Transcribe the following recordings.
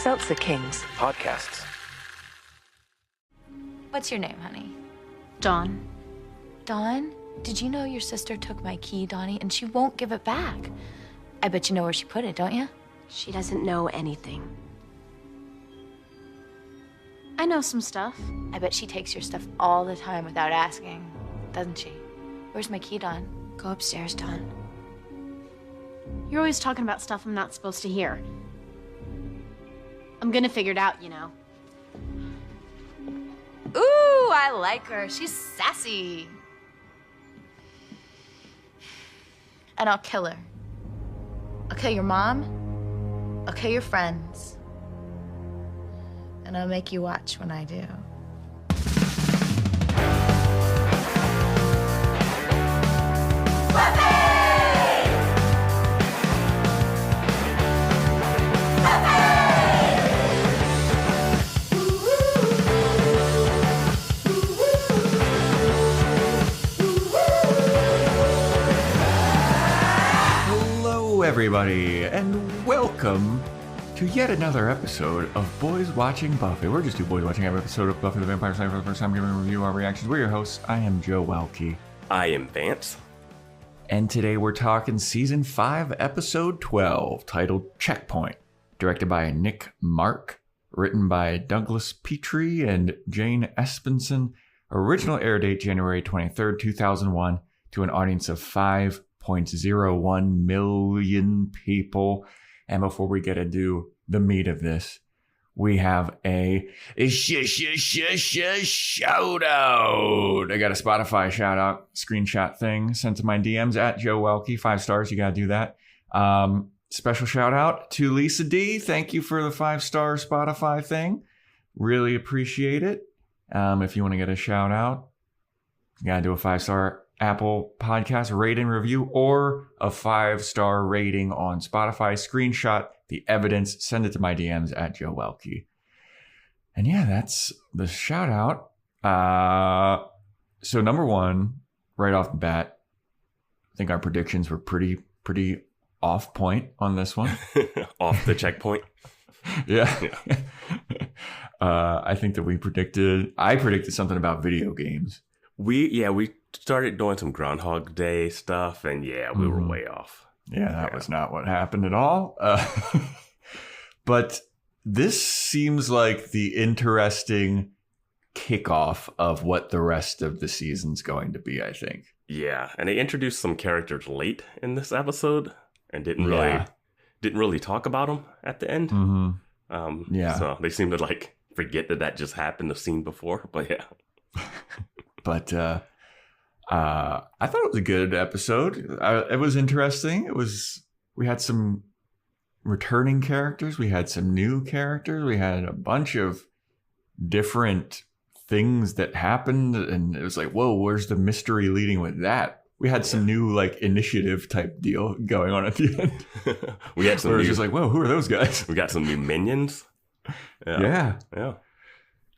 Seltzer Kings podcasts. What's your name, honey? Dawn. Dawn? Did you know your sister took my key, Donnie, and she won't give it back? I bet you know where she put it, don't you? She doesn't know anything. I know some stuff. I bet she takes your stuff all the time without asking, doesn't she? Where's my key, Dawn? Go upstairs, Dawn. You're always talking about stuff I'm not supposed to hear. I'm gonna figure it out, you know. Ooh, I like her. She's sassy. And I'll kill her. I'll kill your mom. I'll kill your friends. And I'll make you watch when I do. Everybody, and welcome to yet another episode of Boys Watching Buffy. We're just two boys watching every episode of Buffy the Vampire Slayer for the first time, giving a review our reactions. We're your hosts. I am Joe Welke. I am Vance. And today we're talking Season 5, Episode 12, titled Checkpoint, directed by Nick Mark, written by Douglas Petrie and Jane Espenson. Original air date January 23rd, 2001, to an audience of 5.01 million people. And before we get into the meat of this, we have a shout out. I got a Spotify shout out screenshot thing sent to my DMs at Joe Welke. 5 stars. You got to do that. Special shout out to Lisa D. Thank you for the 5-star Spotify thing. Really appreciate it. If you want to get a shout out, you got to do a 5-star Apple Podcast rate and review or a 5-star rating on Spotify. Screenshot the evidence, send it to my DMs at Joe Welke. And yeah, that's the shout out. So number one, right off the bat, I think our predictions were pretty off point on this one. Off the checkpoint. Yeah. I think that I predicted something about video games. We started doing some Groundhog Day stuff, and we were way off. Yeah, that was not what happened at all. But this seems like the interesting kickoff of what the rest of the season's going to be, I think. Yeah, and they introduced some characters late in this episode and didn't really talk about them at the end. Mm-hmm. So they seem to forget that just happened, the scene before. But yeah. But I thought it was a good episode. It was interesting. We had some returning characters. We had some new characters. We had a bunch of different things that happened. And it was like, whoa, where's the mystery leading with that? We had some new initiative type deal going on at the end. We had some where it was just like, whoa, who are those guys? We got some new minions. Yeah.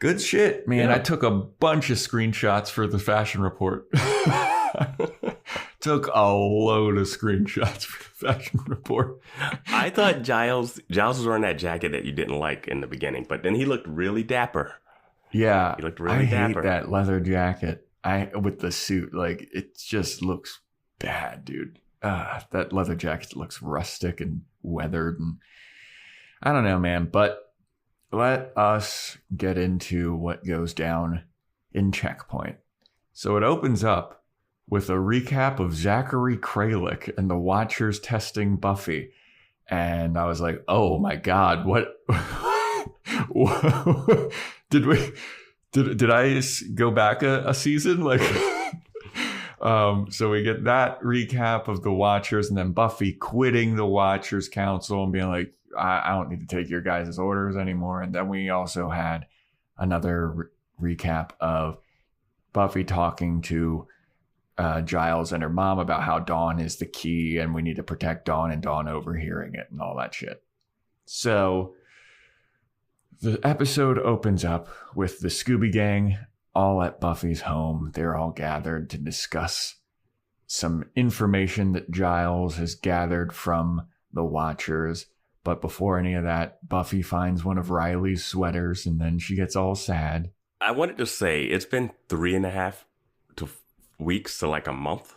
Good shit, man. Yeah. I took a bunch of screenshots for the fashion report. Took a load of screenshots for the fashion report. I thought Giles was wearing that jacket that you didn't like in the beginning, but then he looked really dapper. Yeah. He looked really dapper. I hate that leather jacket. With the suit. It just looks bad, dude. That leather jacket looks rustic and weathered. And I don't know, man. But let us get into what goes down in Checkpoint. So it opens up with a recap of Zachary Kralik and the Watchers testing Buffy. And I was like, oh my God, what? Did I go back a season? So we get that recap of the Watchers and then Buffy quitting the Watchers Council and being like, I don't need to take your guys' orders anymore. And then we also had another recap of Buffy talking to Giles and her mom about how Dawn is the key and we need to protect Dawn, and Dawn overhearing it and all that shit. So the episode opens up with the Scooby Gang all at Buffy's home. They're all gathered to discuss some information that Giles has gathered from the Watchers. But before any of that, Buffy finds one of Riley's sweaters and then she gets all sad. I wanted to say it's been 3.5 weeks to like a month.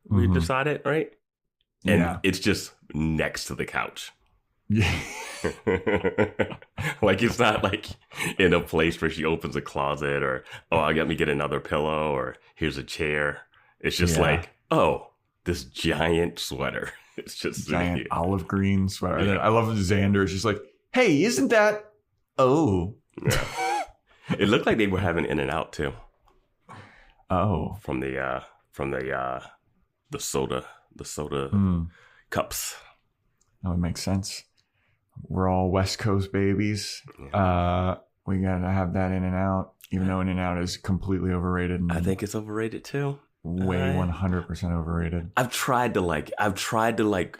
We decided, right? And it's just next to the couch. Yeah. Like it's not like in a place where she opens a closet or, oh, I got me get another pillow or here's a chair. It's just like, oh, this giant sweater. It's just giant olive green sweater. And then I love Xander. She's like, hey, isn't that? Oh. Yeah. It looked like they were having In-N-Out too. Oh. From the soda cups. That would make sense. We're all West Coast babies. Yeah. We gotta have that In-N-Out, even though In-N-Out is completely overrated. I think it's overrated too. Way 100% overrated. I've tried to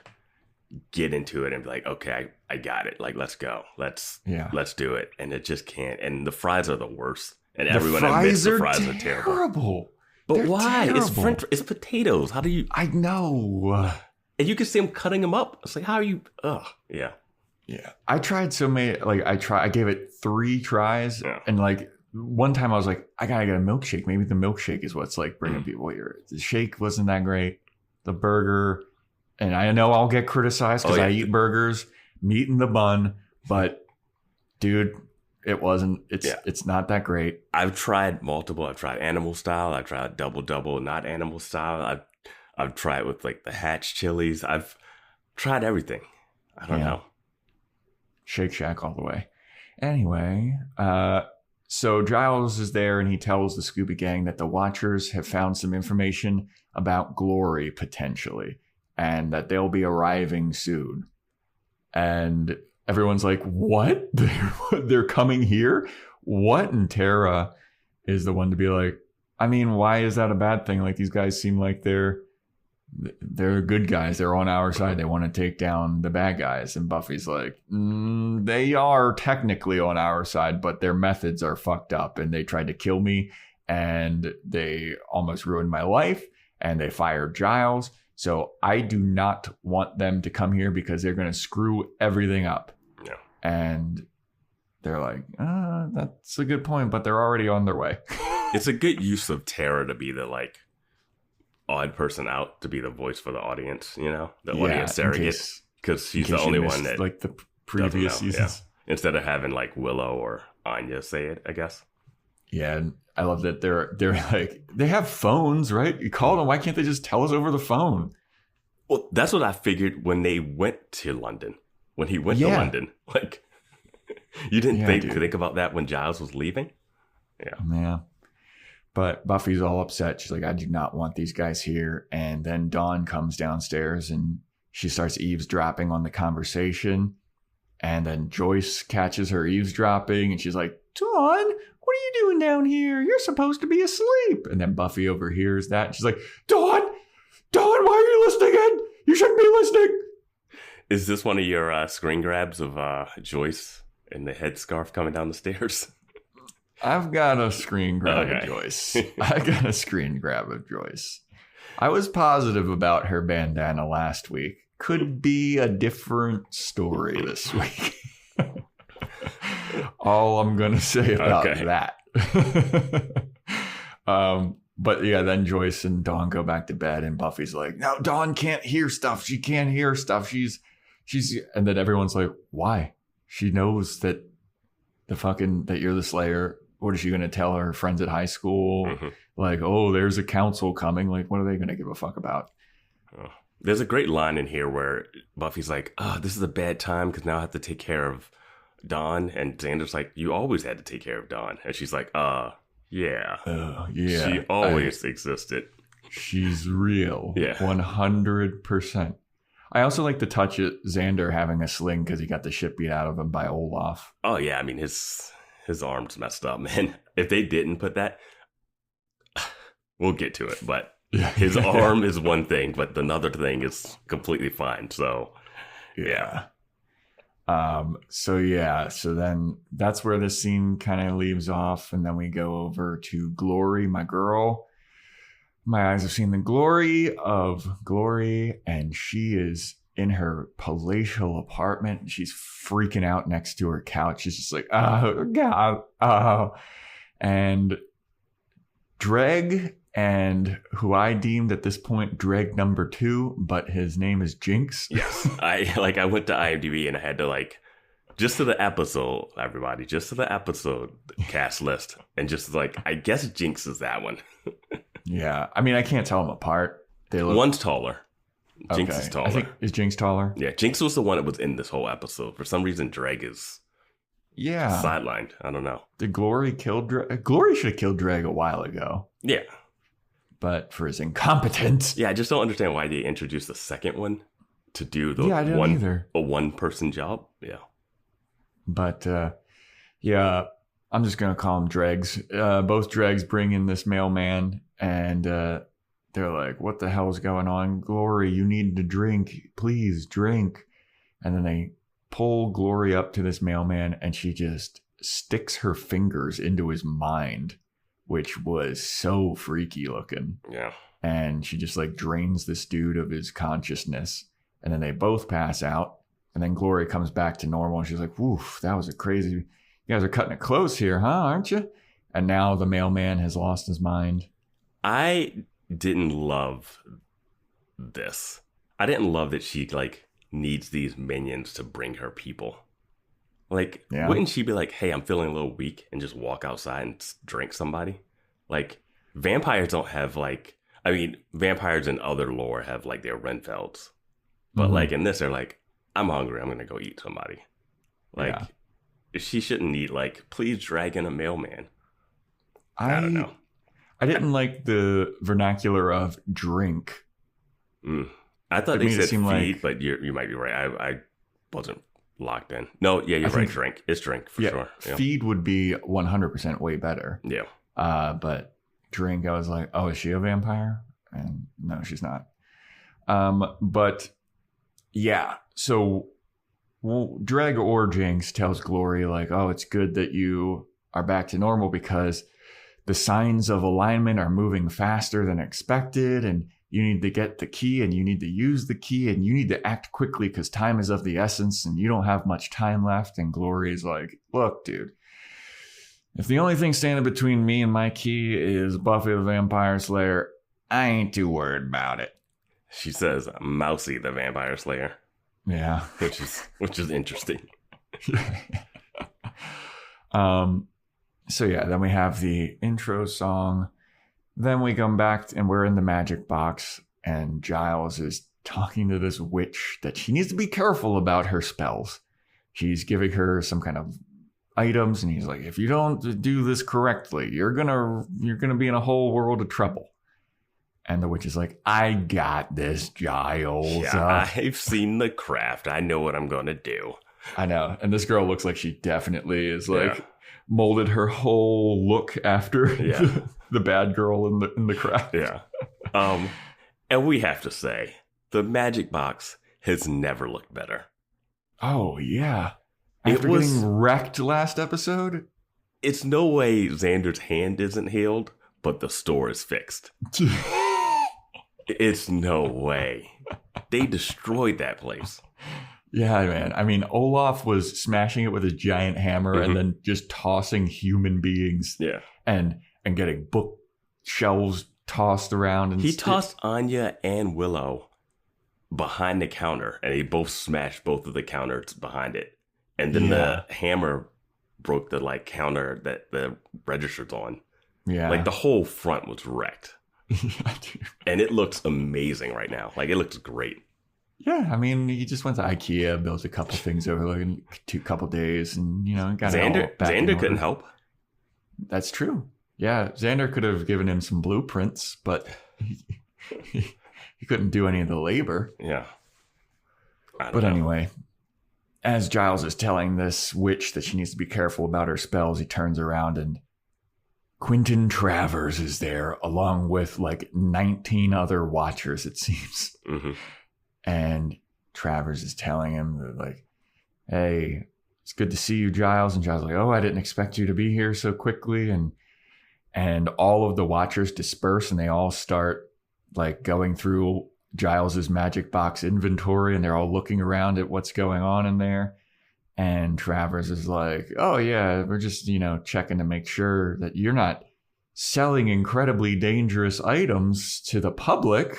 get into it and be like, okay, I got it. Like, let's go. Let's do it. And it just can't. And the fries are the worst. And everyone admits the fries are terrible. But they're why? Terrible. It's potatoes. How do you? I know. And you can see them cutting them up. It's like, how are you? Ugh. Yeah. Yeah. I tried so many. Like, I gave it 3 tries, and like one time I was like, I gotta get a milkshake. Maybe the milkshake is what's like bringing people here. The shake wasn't that great. The burger, and I know I'll get criticized because I eat burgers, meat in the bun, but dude, it wasn't. It's not that great. I've tried multiple. I've tried animal style. I've tried double, not animal style. I've tried with like the Hatch chilies. I've tried everything. I don't know. Shake Shack all the way. Anyway, so Giles is there and he tells the Scooby Gang that the Watchers have found some information about Glory potentially, and that they'll be arriving soon. And everyone's like, what? They're coming here? What? And Tara is the one to be like, I mean, why is that a bad thing? Like, these guys seem like they're good guys. They're on our side. They want to take down the bad guys. And Buffy's like, they are technically on our side, but their methods are fucked up. And they tried to kill me and they almost ruined my life and they fired Giles. So I do not want them to come here because they're going to screw everything up. Yeah. And they're like, that's a good point, but they're already on their way. It's a good use of Tara to be the like odd person out, to be the voice for the audience, you know, the audience surrogate, because she's the only one that like the previous seasons. Yeah. Instead of having like Willow or Anya say it, I guess. Yeah, and I love that they're like, they have phones, right? You call them, why can't they just tell us over the phone? Well, that's what I figured when they went to London. When he went to London, like you didn't think about that when Giles was leaving. Yeah. But Buffy's all upset. She's like, I do not want these guys here. And then Dawn comes downstairs and she starts eavesdropping on the conversation. And then Joyce catches her eavesdropping and she's like, Dawn, what are you doing down here? You're supposed to be asleep. And then Buffy overhears that. And she's like, Dawn, why are you listening in? You shouldn't be listening. Is this one of your screen grabs of Joyce and the headscarf coming down the stairs? I've got a screen grab of Joyce. I was positive about her bandana last week. Could be a different story this week. All I'm going to say about that. But yeah, then Joyce and Dawn go back to bed and Buffy's like, no, Dawn can't hear stuff. She can't hear stuff. She's, and then everyone's like, why? She knows that that you're the Slayer. What is she going to tell her friends at high school? Mm-hmm. Like, oh, there's a council coming. Like, what are they going to give a fuck about? Oh. There's a great line in here where Buffy's like, oh, this is a bad time because now I have to take care of Dawn. And Xander's like, you always had to take care of Dawn. And she's like, yeah. She always existed. She's real. Yeah. 100%. I also like the touch of Xander having a sling because he got the shit beat out of him by Olaf. Oh, yeah. I mean, his arm's messed up, man. If they didn't put that, we'll get to it. But his arm is one thing, but another thing is completely fine. So, yeah. So then that's where this scene kind of leaves off. And then we go over to Glory, my girl. My eyes have seen the glory of Glory, and she is in her palatial apartment. She's freaking out next to her couch. She's just like, oh, God. Oh. And Dreg, and who I deemed at this point Dreg number 2, but his name is Jinx. Yes. I went to IMDb and I had to just to the episode, everybody, just to the episode cast list. And just I guess Jinx is that one. Yeah. I mean, I can't tell them apart. One's taller. Okay. Jinx is taller. I think, is Jinx taller? Yeah. Jinx was the one that was in this whole episode. For some reason, Dreg is sidelined. I don't know. Did Glory kill Dreg? Glory should have killed Dreg a while ago. Yeah. But for his incompetence. Yeah. I just don't understand why they introduced the second one to do the a one-person job. Yeah. But, yeah, I'm just going to call them Dregs. Both Dregs bring in this mailman, and they're like, what the hell's going on? Glory, you need to drink. Please drink. And then they pull Glory up to this mailman, and she just sticks her fingers into his mind, which was so freaky looking. Yeah. And she just drains this dude of his consciousness. And then they both pass out. And then Glory comes back to normal, and she's like, woof, that was a crazy... You guys are cutting it close here, huh? Aren't you? And now the mailman has lost his mind. I didn't love this. I didn't love that she, needs these minions to bring her people. Wouldn't she be like, hey, I'm feeling a little weak, and just walk outside and drink somebody? Vampires don't have, vampires in other lore have, their Renfelds. But, in this, they're like, I'm hungry. I'm going to go eat somebody. She shouldn't need, please drag in a mailman. I don't know. I didn't like the vernacular of drink. I thought they said feed, but you might be right. I wasn't locked in. No, yeah, you're right. Drink. It's drink for sure. Yeah. Feed would be 100% way better. Yeah. But drink, I was like, oh, is she a vampire? And no, she's not. But... yeah, so Dreg or Jinx tells Glory, oh, it's good that you are back to normal because the signs of alignment are moving faster than expected, and you need to get the key, and you need to use the key, and you need to act quickly because time is of the essence, and you don't have much time left. And Glory's like, look, dude, if the only thing standing between me and my key is Buffy the Vampire Slayer, I ain't too worried about it. She says Mousy the Vampire Slayer. Yeah. Which is interesting. So yeah, then we have the intro song. Then we come back and we're in the magic box, and Giles is talking to this witch that she needs to be careful about her spells. He's giving her some kind of items, and he's like, if you don't do this correctly, you're gonna be in a whole world of trouble. And the witch is like, I got this, Giles. Yeah, I've seen the craft. I know what I'm going to do. I know. And this girl looks like she definitely is molded her whole look after the bad girl in the craft. Yeah. And we have to say, the magic box has never looked better. Oh, yeah. After getting wrecked last episode? It's no way Xander's hand isn't healed, but the store is fixed. It's no way. They destroyed that place. Yeah, man. I mean, Olaf was smashing it with a giant hammer and then just tossing human beings. Yeah. And getting bookshelves tossed around. And he tossed Anya and Willow behind the counter, and they both smashed both of the counters behind it. And then the hammer broke the counter that the register's on. Yeah. The whole front was wrecked. Yeah, dude. And it looks amazing right now. It looks great. Yeah, I mean, he just went to IKEA, built a couple things over a couple days, and got Xander, it all back. Xander couldn't help. That's true. Yeah, Xander could have given him some blueprints, but he couldn't do any of the labor. Yeah. But anyway, as Giles is telling this witch that she needs to be careful about her spells, he turns around and Quentin Travers is there along with 19 other watchers, it seems. Mm-hmm. And Travers is telling him that hey, it's good to see you, Giles. And Giles is like, oh, I didn't expect you to be here so quickly. And all of the watchers disperse, and they all start going through Giles's magic box inventory, and they're all looking around at what's going on in there. And Travers is like, oh yeah, we're just, checking to make sure that you're not selling incredibly dangerous items to the public.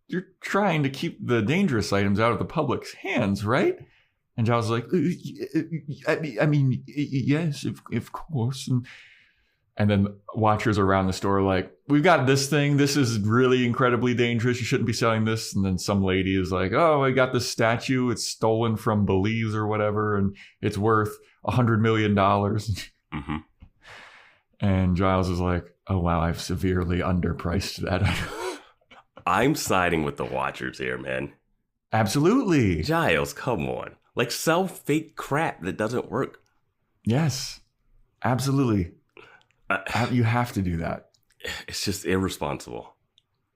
You're trying to keep the dangerous items out of the public's hands, right? And Giles is like, I mean, yes, of course. And then watchers around the store are like, we've got this thing. This is really incredibly dangerous. You shouldn't be selling this. And then some lady is like, oh, I got this statue. It's stolen from Belize or whatever, and it's worth $100 million. Mm-hmm. And Giles is like, oh, wow, I've severely underpriced that. I'm siding with the watchers here, man. Absolutely. Giles, come on. Like, sell fake crap that doesn't work. Yes, absolutely. You have to do that. It's just irresponsible.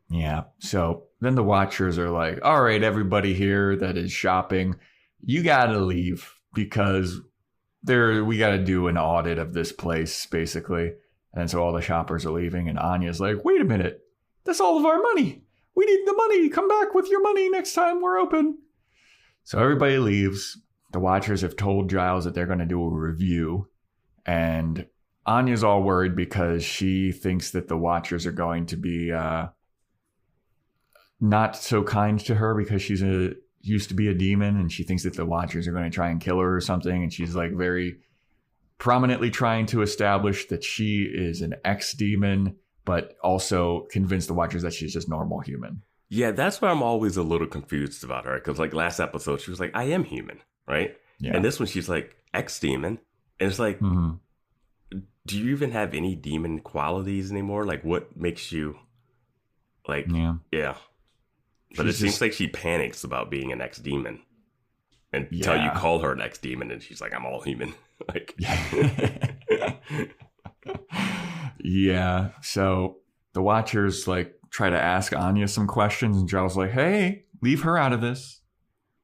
Yeah. So then the watchers are like, all right, everybody here that is shopping, you got to leave because we got to do an audit of this place, basically. And so all the shoppers are leaving, and Anya's like, wait a minute. That's all of our money. We need the money. Come back with your money next time we're open. So everybody leaves. The watchers have told Giles that they're going to do a review, and Anya's all worried because she thinks that the watchers are going to be not so kind to her because she's used to be a demon, and she thinks that the watchers are going to try and kill her or something. And she's like very prominently trying to establish that she is an ex-demon, but also convince the watchers that she's just normal human. Yeah, that's why I'm always a little confused about her. Because like last episode, she was like, I am human, right? Yeah. And this one, she's like, ex-demon. And it's like, do you even have any demon qualities anymore? Like, what makes you like, yeah. But it seems like she panics about being an ex-demon until you call her an ex-demon, and she's like, I'm all human. Like, yeah. So the watchers like try to ask Anya some questions, and Giles like, hey, leave her out of this.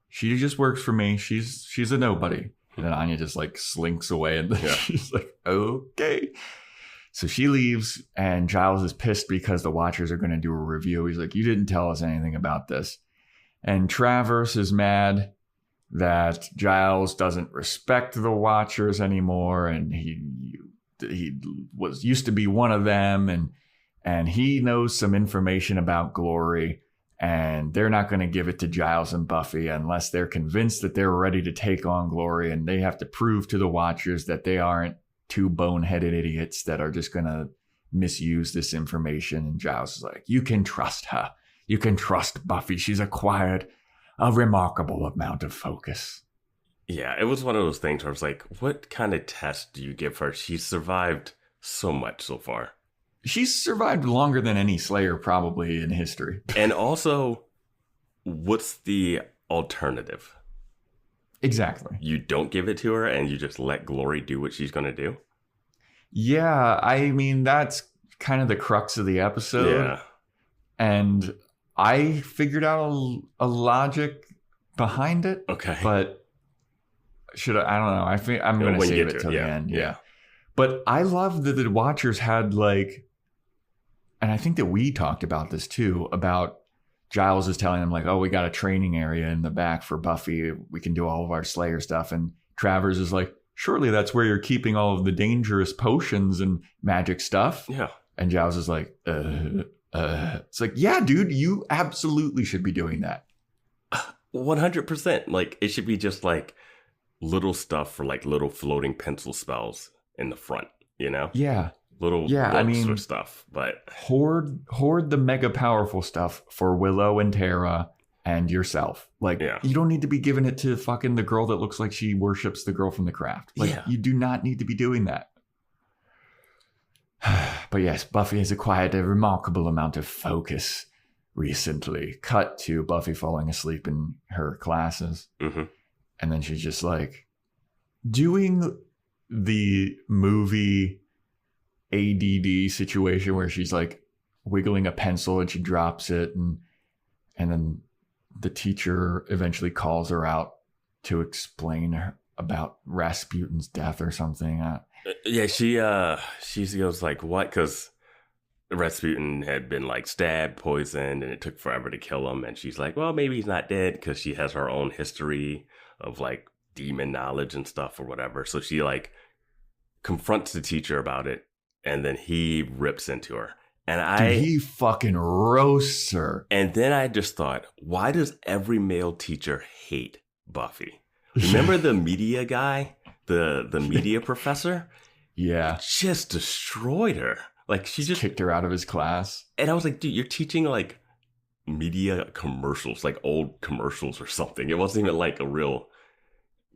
She just works for me. She's a nobody. And then Anya just like slinks away, and she's like, okay. So she leaves, and Giles is pissed because the watchers are going to do a review. He's like, you didn't tell us anything about this. And Travers is mad that Giles doesn't respect the watchers anymore, and he used to be one of them, and he knows some information about Glory, and they're not going to give it to Giles and Buffy unless they're convinced that they're ready to take on Glory, and they have to prove to the watchers that they aren't two boneheaded idiots that are just going to misuse this information. And Giles is like, you can trust her. You can trust Buffy. She's acquired a remarkable amount of focus. Yeah, it was one of those things where I was like, what kind of test do you give her? She's survived so much so far. She's survived longer than any Slayer probably in history. And also, what's the alternative? Exactly. You don't give it to her and you just let Glory do what she's going to do? Yeah, I mean, that's kind of the crux of the episode. Yeah. And I figured out a logic behind it. Okay. But I don't know. I think I'm going to save it till the end. Yeah. But I love that the watchers had like, and I think that we talked about this too, about Giles is telling them like, oh, we got a training area in the back for Buffy. We can do all of our Slayer stuff. And Travers is like, surely that's where you're keeping all of the dangerous potions and magic stuff. Yeah. And Giles is like, it's like, yeah, dude, you absolutely should be doing that. 100%. Like, it should be just like little stuff for like little floating pencil spells in the front, you know? Yeah. Little books or stuff, but hoard the mega powerful stuff for Willow and Tara and yourself. Like, you don't need to be giving it to fucking the girl that looks like she worships the girl from The Craft. Like, you do not need to be doing that. But yes, Buffy has acquired a remarkable amount of focus recently. Cut to Buffy falling asleep in her classes. Mm-hmm. And then she's just like doing the movie ADD situation where she's like wiggling a pencil and she drops it, and then the teacher eventually calls her out to explain about Rasputin's death or something. Yeah, she goes like, what? Because Rasputin had been like stabbed, poisoned, and it took forever to kill him. And she's like, well, maybe he's not dead because she has her own history of like demon knowledge and stuff or whatever. So she like confronts the teacher about it, and then he rips into her. And he fucking roasts her. And then I just thought, why does every male teacher hate Buffy? Remember the media guy, the media professor? Yeah. He just destroyed her. Like she just kicked her out of his class. And I was like, dude, you're teaching like media commercials, like old commercials or something. It wasn't even like a real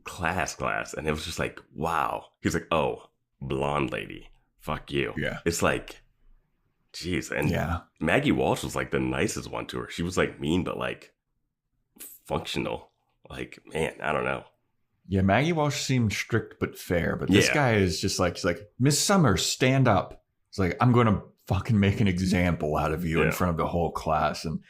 class. And it was just like, wow. He's like, oh, blonde lady. Fuck you. Yeah. It's like, jeez. And Maggie Walsh was like the nicest one to her. She was like mean, but like functional. Like, man, I don't know. Yeah, Maggie Walsh seemed strict but fair. But this guy is just like, he's like, Miss Summers, stand up. It's like, I'm going to fucking make an example out of you in front of the whole class. And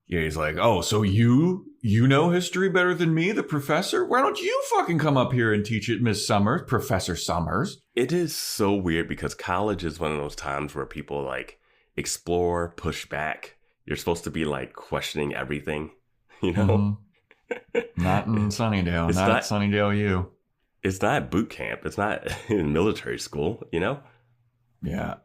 he's like, oh, so you know history better than me, the professor? Why don't you fucking come up here and teach it, Miss Summers, Professor Summers? It is so weird because college is one of those times where people like explore, push back. You're supposed to be like questioning everything, you know? Mm-hmm. Not in Sunnydale. Not at Sunnydale U. It's not boot camp. It's not in military school, you know? Yeah,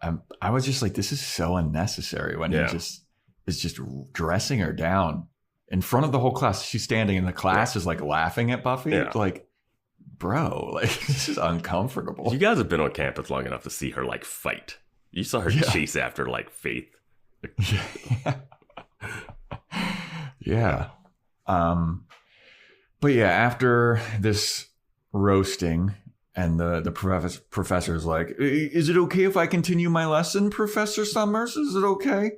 I was just like, this is so unnecessary when he is just dressing her down in front of the whole class. She's standing in the class is like laughing at Buffy. Yeah. Like, bro, like this is uncomfortable. You guys have been on campus long enough to see her like fight. You saw her chase after like Faith. Yeah. But yeah, after this roasting. And the professor's like, is it okay if I continue my lesson, Professor Summers? Is it okay?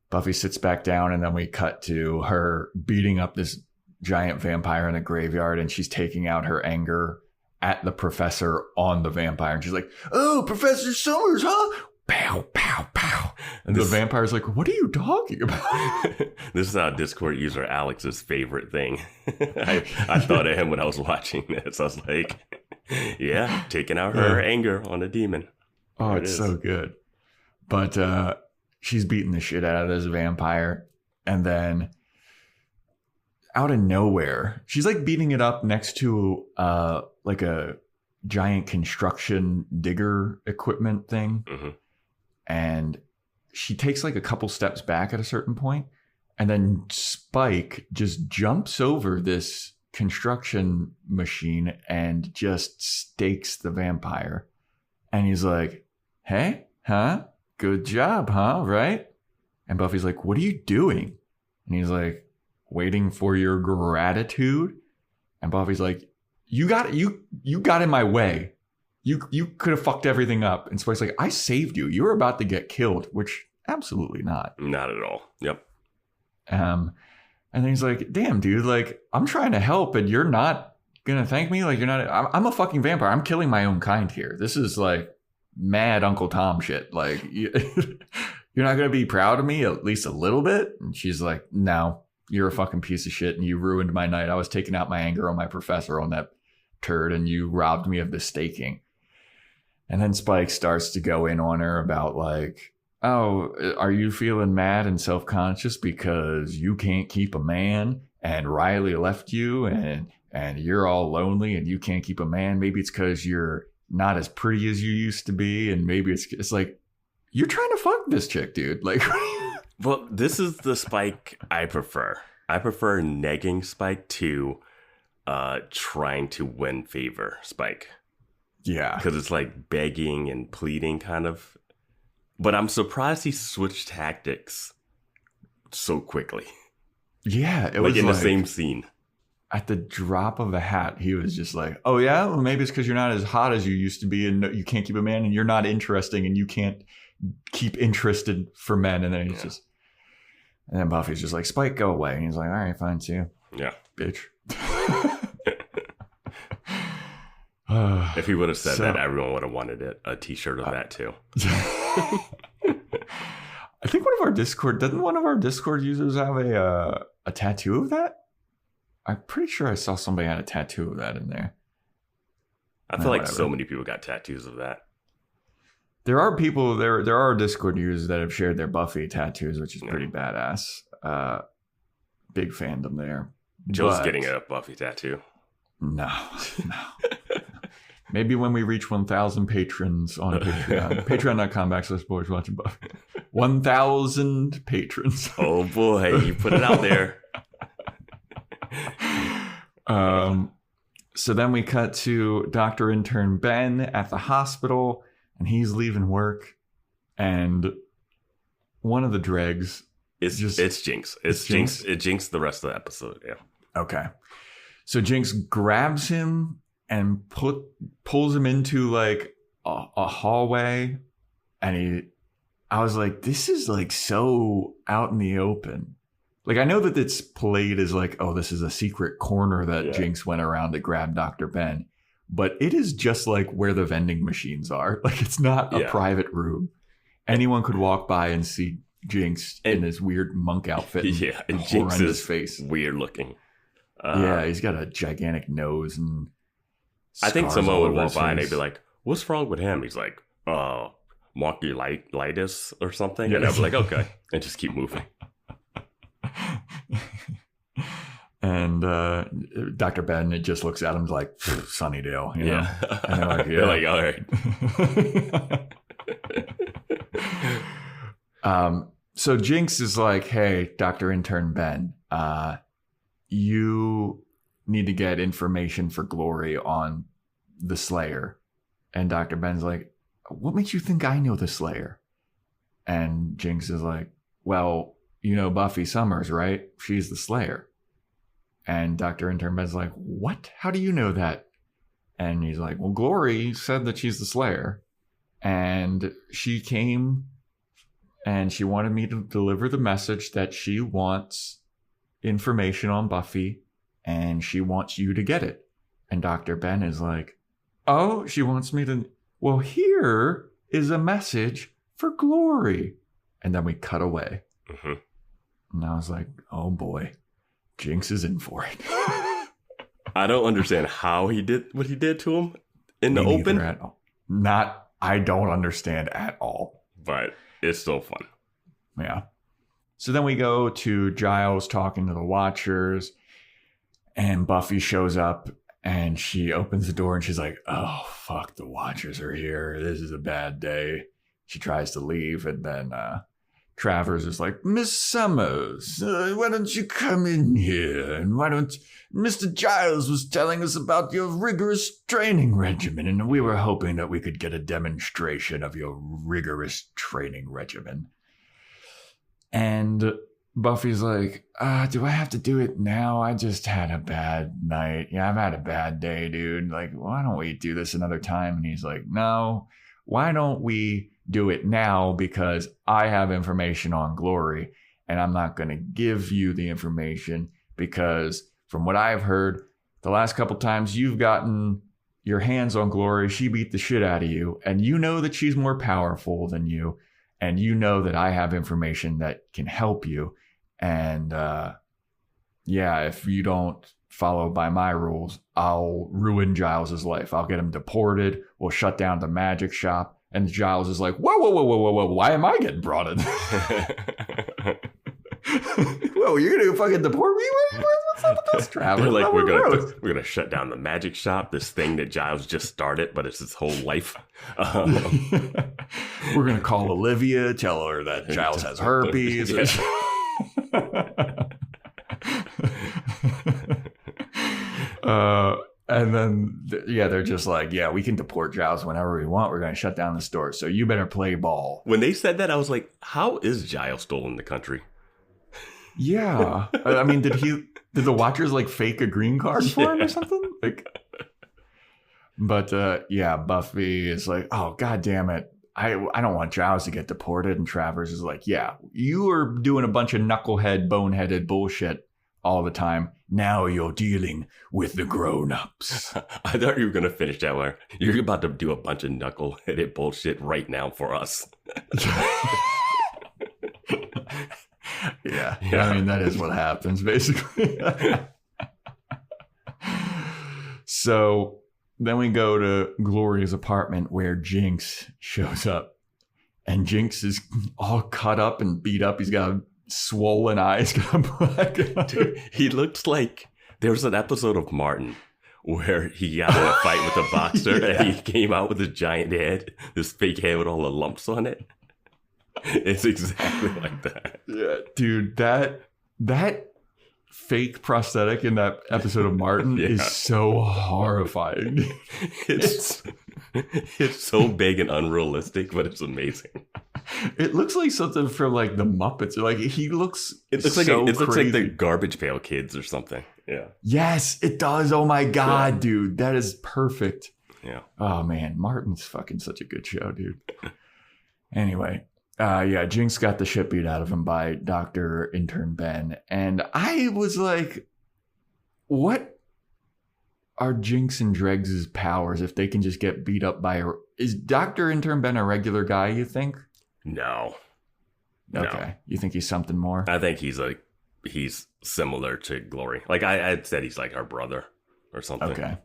Buffy sits back down, and then we cut to her beating up this giant vampire in a graveyard, and she's taking out her anger at the professor on the vampire. And she's like, oh, Professor Summers, huh? Pow, pow, pow. And the vampire's like, what are you talking about? This is how Discord user Alex's favorite thing. I thought of him when I was watching this. I was like, yeah, taking out her anger on a demon. Oh, it's so good. But she's beating the shit out of this vampire. And then out of nowhere, she's like beating it up next to like a giant construction digger equipment thing. Mm-hmm. And she takes like a couple steps back at a certain point, and then Spike just jumps over this construction machine and just stakes the vampire. And he's like, hey, huh? Good job, huh? Right? And Buffy's like, what are you doing? And he's like, waiting for your gratitude. And Buffy's like, you got in my way. You could have fucked everything up. And Spike's like, I saved you. You were about to get killed, which absolutely not. Not at all. Yep. And then he's like, damn, dude, like, I'm trying to help and you're not going to thank me? Like, you're not, I'm a fucking vampire. I'm killing my own kind here. This is like mad Uncle Tom shit. Like, you're not going to be proud of me at least a little bit? And she's like, no, you're a fucking piece of shit and you ruined my night. I was taking out my anger on my professor on that turd and you robbed me of the staking. And then Spike starts to go in on her about like, oh, are you feeling mad and self-conscious because you can't keep a man and Riley left you and you're all lonely and you can't keep a man? Maybe it's because you're not as pretty as you used to be. And maybe it's like, you're trying to fuck this chick, dude. Like, well, this is the Spike I prefer. I prefer negging Spike to trying to win favor Spike. Yeah. Because it's like begging and pleading kind of. But I'm surprised he switched tactics so quickly. Yeah. It was in like, the same scene. At the drop of a hat, he was just like, oh, yeah? Well, maybe it's because you're not as hot as you used to be and you can't keep a man and you're not interesting and you can't keep interested for men. And then he's just. And then Buffy's just like, Spike, go away. And he's like, all right, fine, see you. Yeah. Bitch. If he would have said that, everyone would have wanted a t-shirt of that too. I think doesn't one of our Discord users have a tattoo of that? I'm pretty sure I saw somebody had a tattoo of that in there. I feel like whatever. So many people got tattoos of that. There are people, there are Discord users that have shared their Buffy tattoos, which is pretty badass. Big fandom there. Joe's getting a Buffy tattoo. No. Maybe when we reach 1,000 patrons on Patreon. Patreon.com/Boys Watching Buffy. 1,000 patrons. Oh boy, you put it out there. So then we cut to Doctor Intern Ben at the hospital, and he's leaving work, and one of the dregs it's Jinx. It's Jinx. It Jinx the rest of the episode. Yeah. Okay. So Jinx grabs him and pulls him into like a hallway, and I was like, this is like so out in the open. Like, I know that it's played as like, oh, this is a secret corner that Jinx went around to grab Dr. Ben. But it is just like where the vending machines are. Like, it's not a private room. Anyone could walk by and see Jinx in this weird monk outfit. And Jinx is face weird looking. He's got a gigantic nose. And I think someone would walk by and they'd be like, what's wrong with him? He's like, monkey-litis or something. And I'd be like, okay. And just keep moving. And Dr. Ben, it just looks at him like Sunnydale, you know? And they're like, all right. So Jinx is like, hey, Doctor Intern Ben, you need to get information for Glory on the Slayer. And Dr. Ben's like, what makes you think I know the Slayer? And Jinx is like, well, you know Buffy Summers, right? She's the Slayer. And Dr. Intern Ben's like, what? How do you know that? And he's like, well, Glory said that she's the Slayer. And she came and she wanted me to deliver the message that she wants information on Buffy and she wants you to get it. And Dr. Ben is like, oh, she wants me to... Well, here is a message for Glory. And then we cut away. Mm-hmm. And I was like, oh boy, Jinx is in for it. I don't understand how he did what he did to him in the open. I don't understand at all. But it's still fun. Yeah. So then we go to Giles talking to the Watchers, and Buffy shows up and she opens the door and she's like, oh, fuck, the Watchers are here. This is a bad day. She tries to leave, and then Travers is like, Miss Summers, why don't you come in here? And why don't... Mr. Giles was telling us about your rigorous training regimen, and we were hoping that we could get a demonstration of your rigorous training regimen. And Buffy's like, do I have to do it now? I just had a bad night. Yeah, I've had a bad day, dude. Like, why don't we do this another time? And he's like, no, why don't we do it now, because I have information on Glory and I'm not going to give you the information, because from what I've heard, the last couple times you've gotten your hands on Glory, she beat the shit out of you, and you know that she's more powerful than you, and you know that I have information that can help you. And if you don't follow by my rules, I'll ruin Giles's life. I'll get him deported. We'll shut down the magic shop. And Giles is like, whoa, why am I getting brought in? Whoa, you're going to fucking deport me? What's up with this, Travis? They're like, we're gonna shut down the magic shop, this thing that Giles just started, but it's his whole life. We're going to call Olivia, tell her that Giles has herpes. And then, they're just like, yeah, we can deport Giles whenever we want. We're going to shut down the store. So you better play ball. When they said that, I was like, how is Giles still in the country? Yeah. I mean, did the Watchers like fake a green card for him or something? But Buffy is like, oh, God damn it. I don't want Giles to get deported. And Travers is like, yeah, you are doing a bunch of knucklehead, boneheaded bullshit all the time. Now you're dealing with the grown-ups. I thought you were going to finish that way. You're about to do a bunch of knuckle-headed bullshit right now for us. Yeah. I mean, that is what happens, basically. So Then we go to Gloria's apartment where Jinx shows up. And Jinx is all cut up and beat up. He's got swollen eyes. Dude, he looks like there's an episode of Martin where he got in a fight with a boxer and he came out with a giant head, this fake head with all the lumps on it. It's exactly like that. Yeah, dude, that fake prosthetic in that episode of Martin is so horrifying. It's so big and unrealistic, but it's amazing. It looks like something from like the Muppets. Like it looks like the Garbage Pail Kids or something. Yeah. Yes, it does. Oh my god, dude, that is perfect. Yeah. Oh man, Martin's fucking such a good show, dude. Anyway, Jinx got the shit beat out of him by Doctor Intern Ben, and I was like, what are Jinx and Dregs's powers if they can just get beat up by her? Is Doctor Intern Ben a regular guy, you think? No. Okay. No. You think he's something more? I think he's similar to Glory. Like I said, he's like her brother or something. Okay.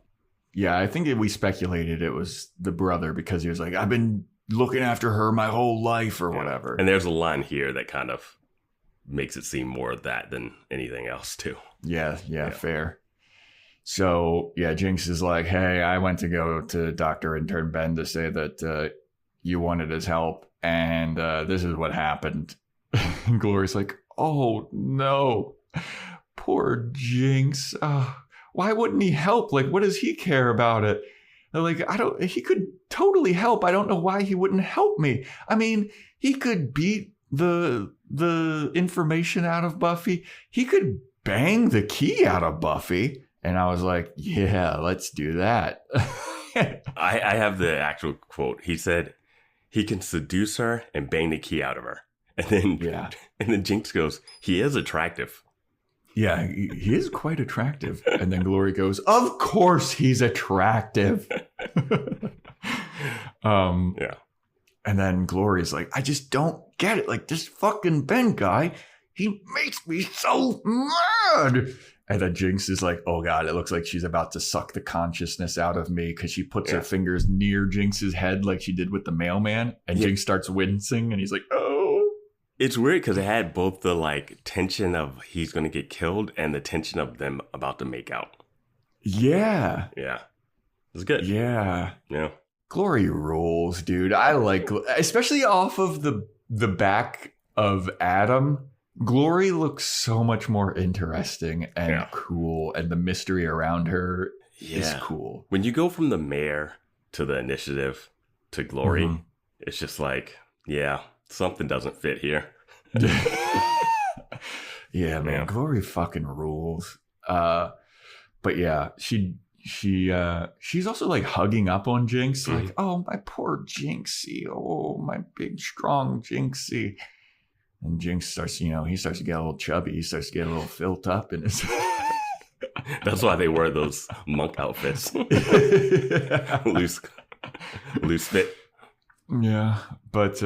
Yeah, I think we speculated it was the brother because he was like, I've been looking after her my whole life or whatever. And there's a line here that kind of makes it seem more of that than anything else too. Yeah, fair. So, Jinx is like, hey, I went to go to Dr. Intern Ben to say that you wanted his help, and this is what happened. And Glory's like, oh, no. Poor Jinx. Why wouldn't he help? Like, what does he care about it? Like, he could totally help. I don't know why he wouldn't help me. I mean, he could beat the information out of Buffy. He could bang the key out of Buffy. And I was like, yeah, let's do that. I have the actual quote. He said he can seduce her and bang the key out of her. And then Jinx goes, he is attractive. Yeah, he is quite attractive. And then Glory goes, of course he's attractive. And then Glory's like, I just don't get it. Like, this fucking Ben guy, he makes me so mad. And then Jinx is like, oh God, it looks like she's about to suck the consciousness out of me because she puts her fingers near Jinx's head like she did with the mailman. And Jinx starts wincing and he's like, oh. It's weird because it had both the like tension of he's going to get killed and the tension of them about to make out. Yeah. Yeah. It's good. Yeah. Yeah. Glory rules, dude. I like, especially off of the back of Adam. Glory looks so much more interesting and cool, and the mystery around her is cool. When you go from the mayor to the initiative to Glory, it's just like, something doesn't fit here. Yeah, man. Glory fucking rules. But yeah, she's also like hugging up on Jinx, like, oh, my poor Jinxie. Oh, my big, strong Jinxie. And Jinx starts, he starts to get a little chubby. He starts to get a little filled up in his... That's why they wear those monk outfits. Loose fit. Yeah. But,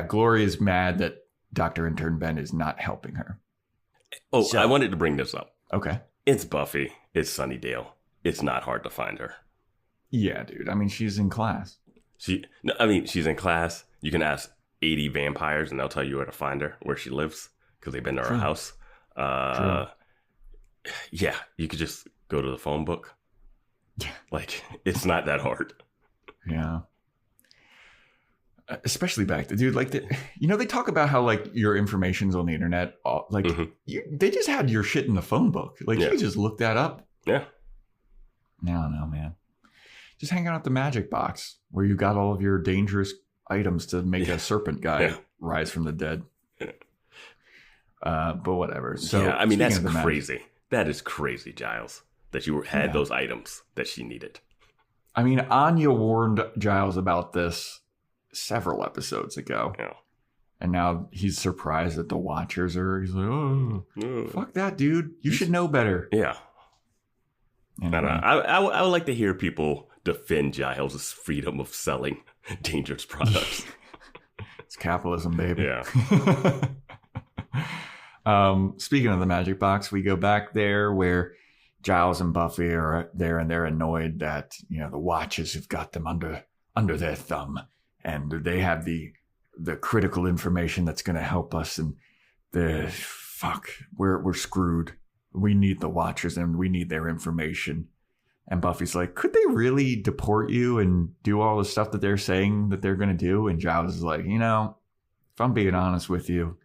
Glory is mad that Dr. Intern Ben is not helping her. Oh, so, I wanted to bring this up. Okay. It's Buffy. It's Sunnydale. It's not hard to find her. Yeah, dude. I mean, she's in class. She's in class. You can ask 80 vampires and they'll tell you where to find her, where she lives, because they've been to her house. Yeah, you could just go to the phone book. Like, it's not that hard. Yeah. Especially back then, dude. Like, they talk about how like your information's on the internet. Like, they just had your shit in the phone book. Like, you could just look that up. Yeah. I don't know, man. Just hang out at the magic box where you got all of your dangerous items to make a serpent guy rise from the dead. But whatever. So I mean, that's crazy. That is crazy, Giles, that you had those items that she needed. I mean, Anya warned Giles about this several episodes ago. Yeah. And now he's surprised that the Watchers are. He's like, oh, fuck that, dude. You should know better. Yeah. Anyway. I would like to hear people defend Giles' freedom of selling dangerous products. It's capitalism, baby. Yeah. Speaking of the magic box, we go back there where Giles and Buffy are there, and they're annoyed that, the Watchers have got them under their thumb, and they have the critical information that's going to help us, and we're screwed. We need the Watchers, and we need their information. And Buffy's like, could they really deport you and do all the stuff that they're saying that they're going to do? And Giles is like, if I'm being honest with you,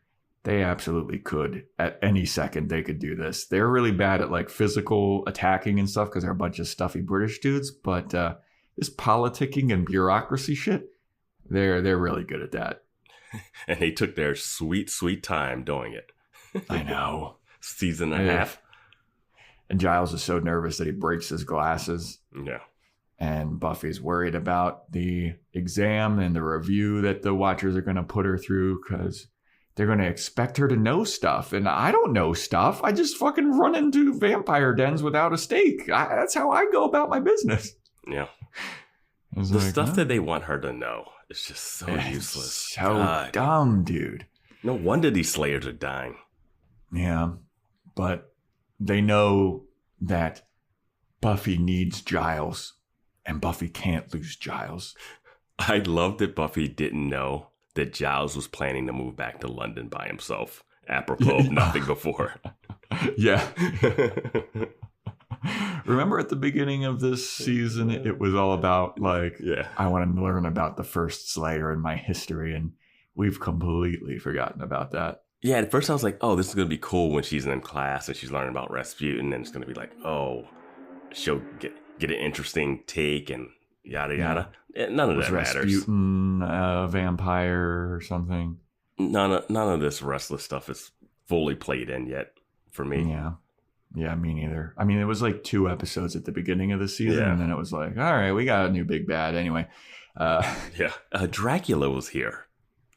they absolutely could. At any second, they could do this. They're really bad at like physical attacking and stuff because they're a bunch of stuffy British dudes. But this politicking and bureaucracy shit, they're really good at that. And they took their sweet, sweet time doing it. I know. Season and a half. And Giles is so nervous that he breaks his glasses. Yeah. And Buffy's worried about the exam and the review that the Watchers are going to put her through because they're going to expect her to know stuff. And I don't know stuff. I just fucking run into vampire dens without a stake. That's how I go about my business. Yeah. The stuff that they want her to know is just so useless. So dumb, dude. No wonder these Slayers are dying. Yeah. But they know that Buffy needs Giles, and Buffy can't lose Giles. I love that Buffy didn't know that Giles was planning to move back to London by himself, apropos of nothing before. Yeah. Remember at the beginning of this season, it was all about I want to learn about the first Slayer in my history, and we've completely forgotten about that. Yeah, at first I was like, oh, this is going to be cool when she's in class and she's learning about Rasputin, and it's going to be like, oh, she'll get an interesting take and yada, yada. None of that matters. Rasputin a vampire or something? None of this restless stuff is fully played in yet for me. Yeah, me neither. I mean, it was like 2 episodes at the beginning of the season, and then it was like, all right, we got a new big bad anyway. Dracula was here.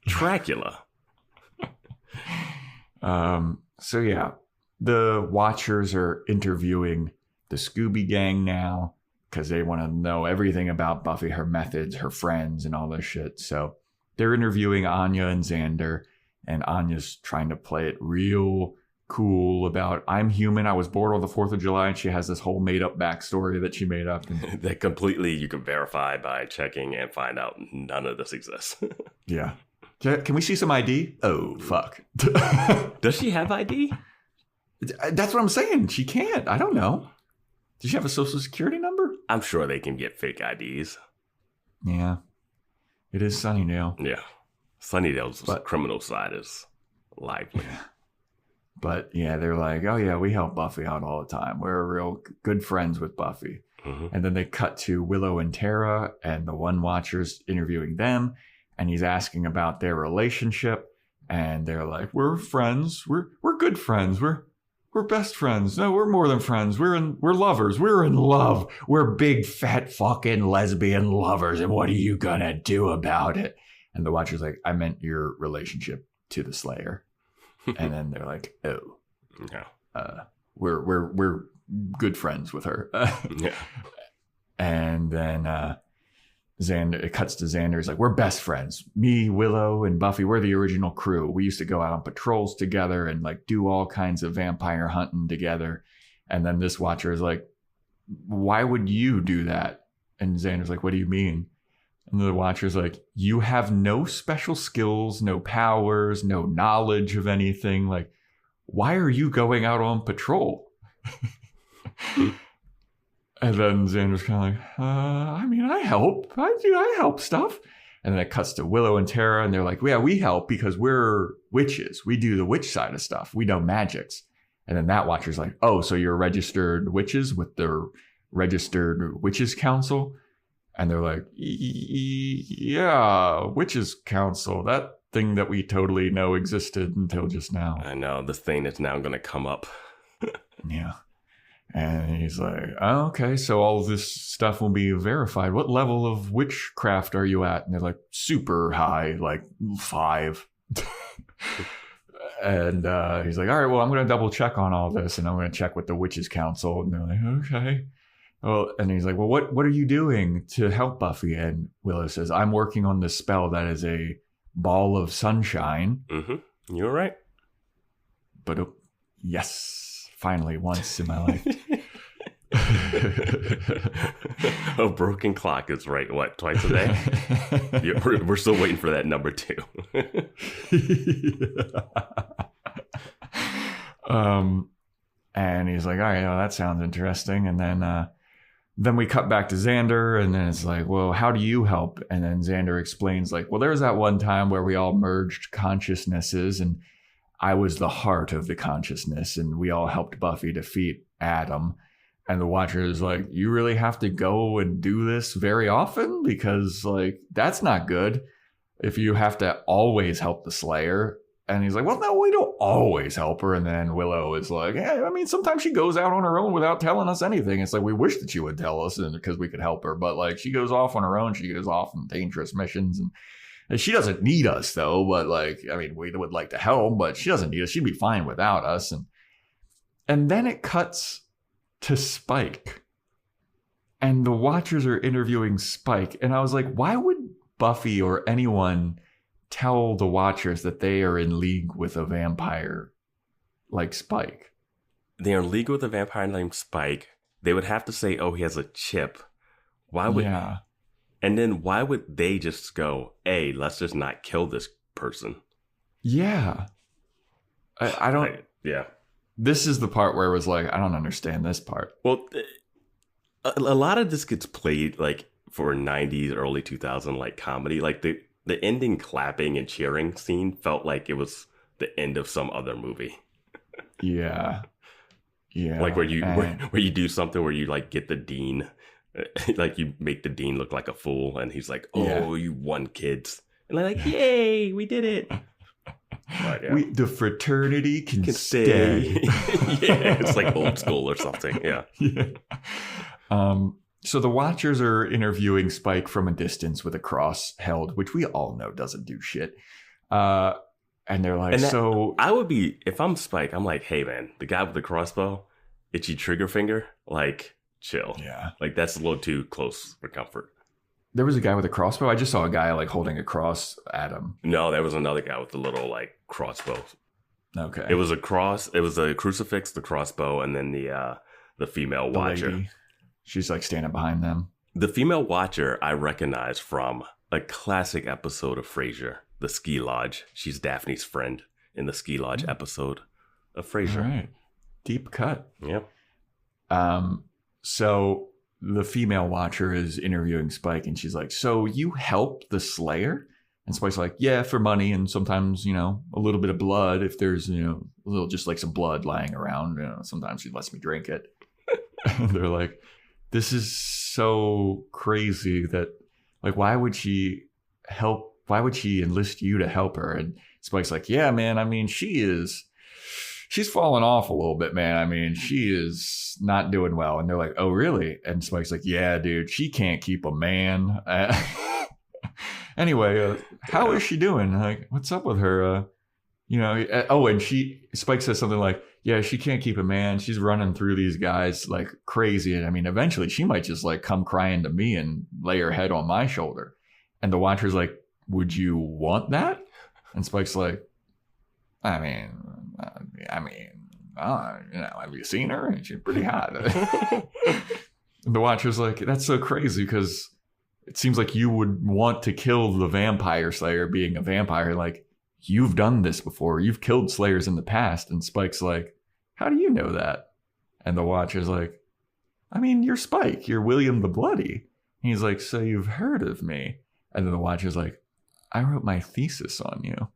Dracula. So yeah, the Watchers are interviewing the Scooby Gang now because they want to know everything about Buffy, her methods, her friends, and all this shit. So they're interviewing Anya and Xander, and Anya's trying to play it real cool about, I'm human, I was born on the 4th of July, and she has this whole made-up backstory that she made up. That completely you can verify by checking and find out none of this exists. Yeah. Can we see some ID? Oh, fuck. Does she have ID? That's what I'm saying. She can't. I don't know. Does she have a social security number? I'm sure they can get fake IDs. Yeah. It is Sunnydale. Yeah. Sunnydale's criminal side is lively. Yeah. But yeah, they're like, oh yeah, we help Buffy out all the time. We're real good friends with Buffy. Mm-hmm. And then they cut to Willow and Tara, and the One Watchers interviewing them. And he's asking about their relationship, and they're like, "We're friends. We're good friends. We're best friends. No, we're more than friends. We're lovers. We're in love. We're big fat fucking lesbian lovers. And what are you gonna do about it?" And the Watcher's like, "I meant your relationship to the Slayer." And then they're like, "Oh, yeah, we're good friends with her." Yeah, and then. Xander, it cuts to Xander. He's like, we're best friends. Me, Willow, and Buffy, we're the original crew. We used to go out on patrols together and like do all kinds of vampire hunting together. And then this Watcher is like, why would you do that? And Xander's like, what do you mean? And the Watcher's like, you have no special skills, no powers, no knowledge of anything. Like, why are you going out on patrol? And then Xander's kind of like, I mean, I help. I help stuff. And then it cuts to Willow and Tara, and they're like, yeah, we help because we're witches. We do the witch side of stuff. We know magics. And then that Watcher's like, oh, so you're registered witches with the Registered Witches Council? And they're like, yeah, Witches Council. That thing that we totally know existed until just now. I know, the thing that's now going to come up. Yeah. And he's like, oh, okay, so all this stuff will be verified. What level of witchcraft are you at? And they're like, super high, like 5. And he's like, all right, well, I'm going to double check on all this, and I'm going to check with the Witches Council. And they're like, okay. Well, and he's like, well, what are you doing to help Buffy? And Willow says, I'm working on this spell that is a ball of sunshine. Mm-hmm. You're right. But yes. Finally, once in my life. A broken clock is right, what, twice a day? Yeah, we're still waiting for that number 2. And he's like, all right, that sounds interesting. And then we cut back to Xander, and then it's like, well, how do you help? And then Xander explains, like, well, there was that one time where we all merged consciousnesses, and I was the heart of the consciousness, and we all helped Buffy defeat Adam. And the Watcher is like, you really have to go and do this very often? Because, like, that's not good if you have to always help the Slayer. And he's like, well, no, we don't always help her. And then Willow is like, yeah, I mean, sometimes she goes out on her own without telling us anything. It's like, we wish that you would tell us because we could help her. But, like, she goes off on her own. She goes off on dangerous missions. And she doesn't need us, though. But, like, I mean, we would like to help, but she doesn't need us. She'd be fine without us. And then it cuts to Spike. And the Watchers are interviewing Spike. And I was like, why would Buffy or anyone tell the Watchers that they are in league with a vampire like Spike? They are in league with a vampire named Spike. They would have to say, oh, he has a chip. Why would... Yeah. And then why would they just go, hey, let's just not kill this person? Yeah. I don't... Yeah. This is the part where it was like, I don't understand this part. Well, a lot of this gets played like for 90s, early 2000 like comedy. Like the ending clapping and cheering scene felt like it was the end of some other movie. Yeah. Yeah. Like where you do something where you like get the dean, like you make the dean look like a fool, and he's like, oh, you won, kids. And they're like, yay, we did it. But, yeah. The fraternity can stay. Yeah, it's like old school or something. Yeah. So the Watchers are interviewing Spike from a distance with a cross held, which we all know doesn't do shit. And they're like, I would be, if I'm Spike, I'm like, hey man, the guy with the crossbow, itchy trigger finger, like, chill. Yeah. Like that's a little too close for comfort. There was a guy with a crossbow. I just saw a guy like holding a cross at him. No, there was another guy with the little like crossbow. Okay. It was a cross. It was a crucifix, the crossbow, and then the female Watcher. Lady. She's like standing behind them. The female Watcher I recognize from a classic episode of Frasier, the Ski Lodge. She's Daphne's friend in the Ski Lodge episode of Frasier. All right. Deep cut. Yep. So the female Watcher is interviewing Spike, and she's like, so you helped the Slayer? And Spike's like, yeah, for money, and sometimes, a little bit of blood. If there's, a little, just like some blood lying around, sometimes she lets me drink it. And they're like, this is so crazy that, like, why would she enlist you to help her? And Spike's like, yeah, man, I mean, she's fallen off a little bit, man. I mean, she is not doing well. And they're like, oh, really? And Spike's like, yeah, dude, she can't keep a man. Anyway, how is she doing? Like, what's up with her? And Spike says something like, yeah, she can't keep a man. She's running through these guys like crazy. And I mean, eventually she might just like come crying to me and lay her head on my shoulder. And the Watcher's like, would you want that? And Spike's like, have you seen her? She's pretty hot. And the Watcher's like, that's so crazy because it seems like you would want to kill the vampire Slayer being a vampire. Like, you've done this before. You've killed Slayers in the past. And Spike's like, how do you know that? And the Watcher's like, I mean, you're Spike. You're William the Bloody. And he's like, so you've heard of me. And then the Watcher's like, I wrote my thesis on you.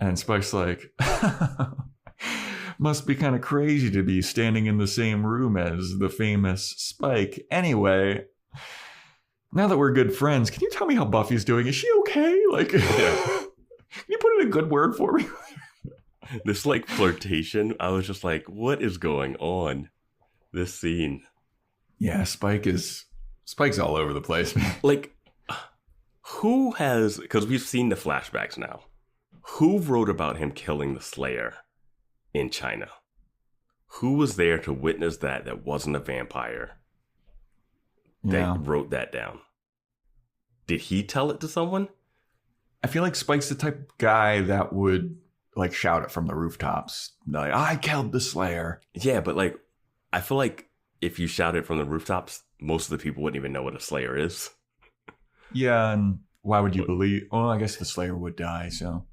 And Spike's like, must be kind of crazy to be standing in the same room as the famous Spike. Anyway, now that we're good friends, can you tell me how Buffy's doing? Is she okay? Like, can you put in a good word for me? This like flirtation, I was just like, what is going on? This scene. Yeah, Spike's all over the place, man. Like, who has, because we've seen the flashbacks now. Who wrote about him killing the Slayer in China? Who was there to witness that wasn't a vampire that wrote that down? Did he tell it to someone? I feel like Spike's the type of guy that would like shout it from the rooftops. Like, I killed the Slayer. Yeah, but like, I feel like if you shout it from the rooftops, most of the people wouldn't even know what a Slayer is. Yeah, and why would you believe? Well, I guess the Slayer would die, so.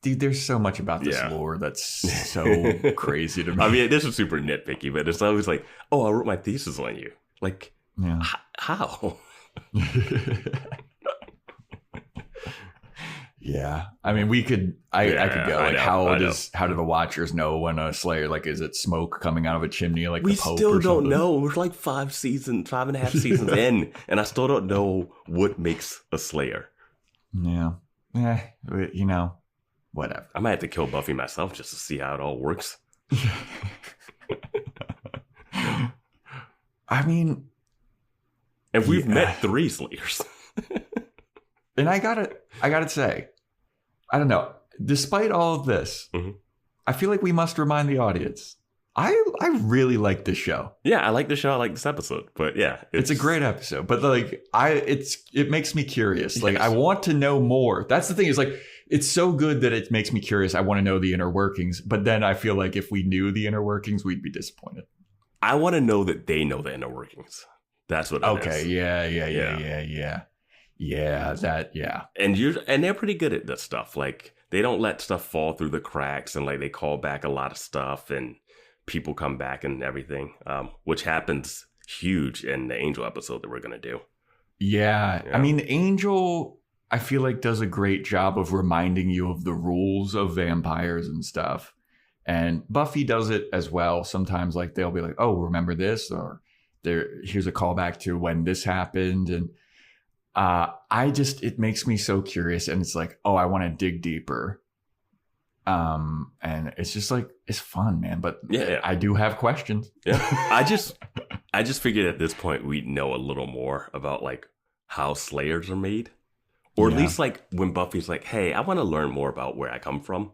Dude, there's so much about this lore that's so crazy to me. I mean, this is super nitpicky, but it's always like, oh, I wrote my thesis on you. Like, how? Yeah, I mean, I could go like, how do the Watchers know when a Slayer, like, is it smoke coming out of a chimney, like we the Pope still or don't something? know. We're like 5.5 seasons in, and I still don't know what makes a Slayer. Yeah, whatever. I might have to kill Buffy myself just to see how it all works. I mean, and we've met 3 Slayers. And I gotta say, I don't know. Despite all of this, I feel like we must remind the audience. I really like this show. Yeah, I like the show. I like this episode. But yeah, it's a great episode. But like, it makes me curious. Like, I want to know more. That's the thing. Is like, it's so good that it makes me curious. I want to know the inner workings. But then I feel like if we knew the inner workings, we'd be disappointed. I want to know that they know the inner workings. That's what it is. Okay. Yeah. And they're pretty good at this stuff. Like, they don't let stuff fall through the cracks, and like they call back a lot of stuff, and people come back and everything, which happens huge in the Angel episode that we're gonna do. Yeah. I mean, Angel, I feel like, does a great job of reminding you of the rules of vampires and stuff. And Buffy does it as well. Sometimes, like, they'll be like, oh, remember this? Or here's a callback to when this happened. And it makes me so curious. And it's like, oh, I want to dig deeper. And it's just like, it's fun, man. But I do have questions. Yeah. I just figured at this point we'd know a little more about like how Slayers are made. Or at least like when Buffy's like, hey, I want to learn more about where I come from.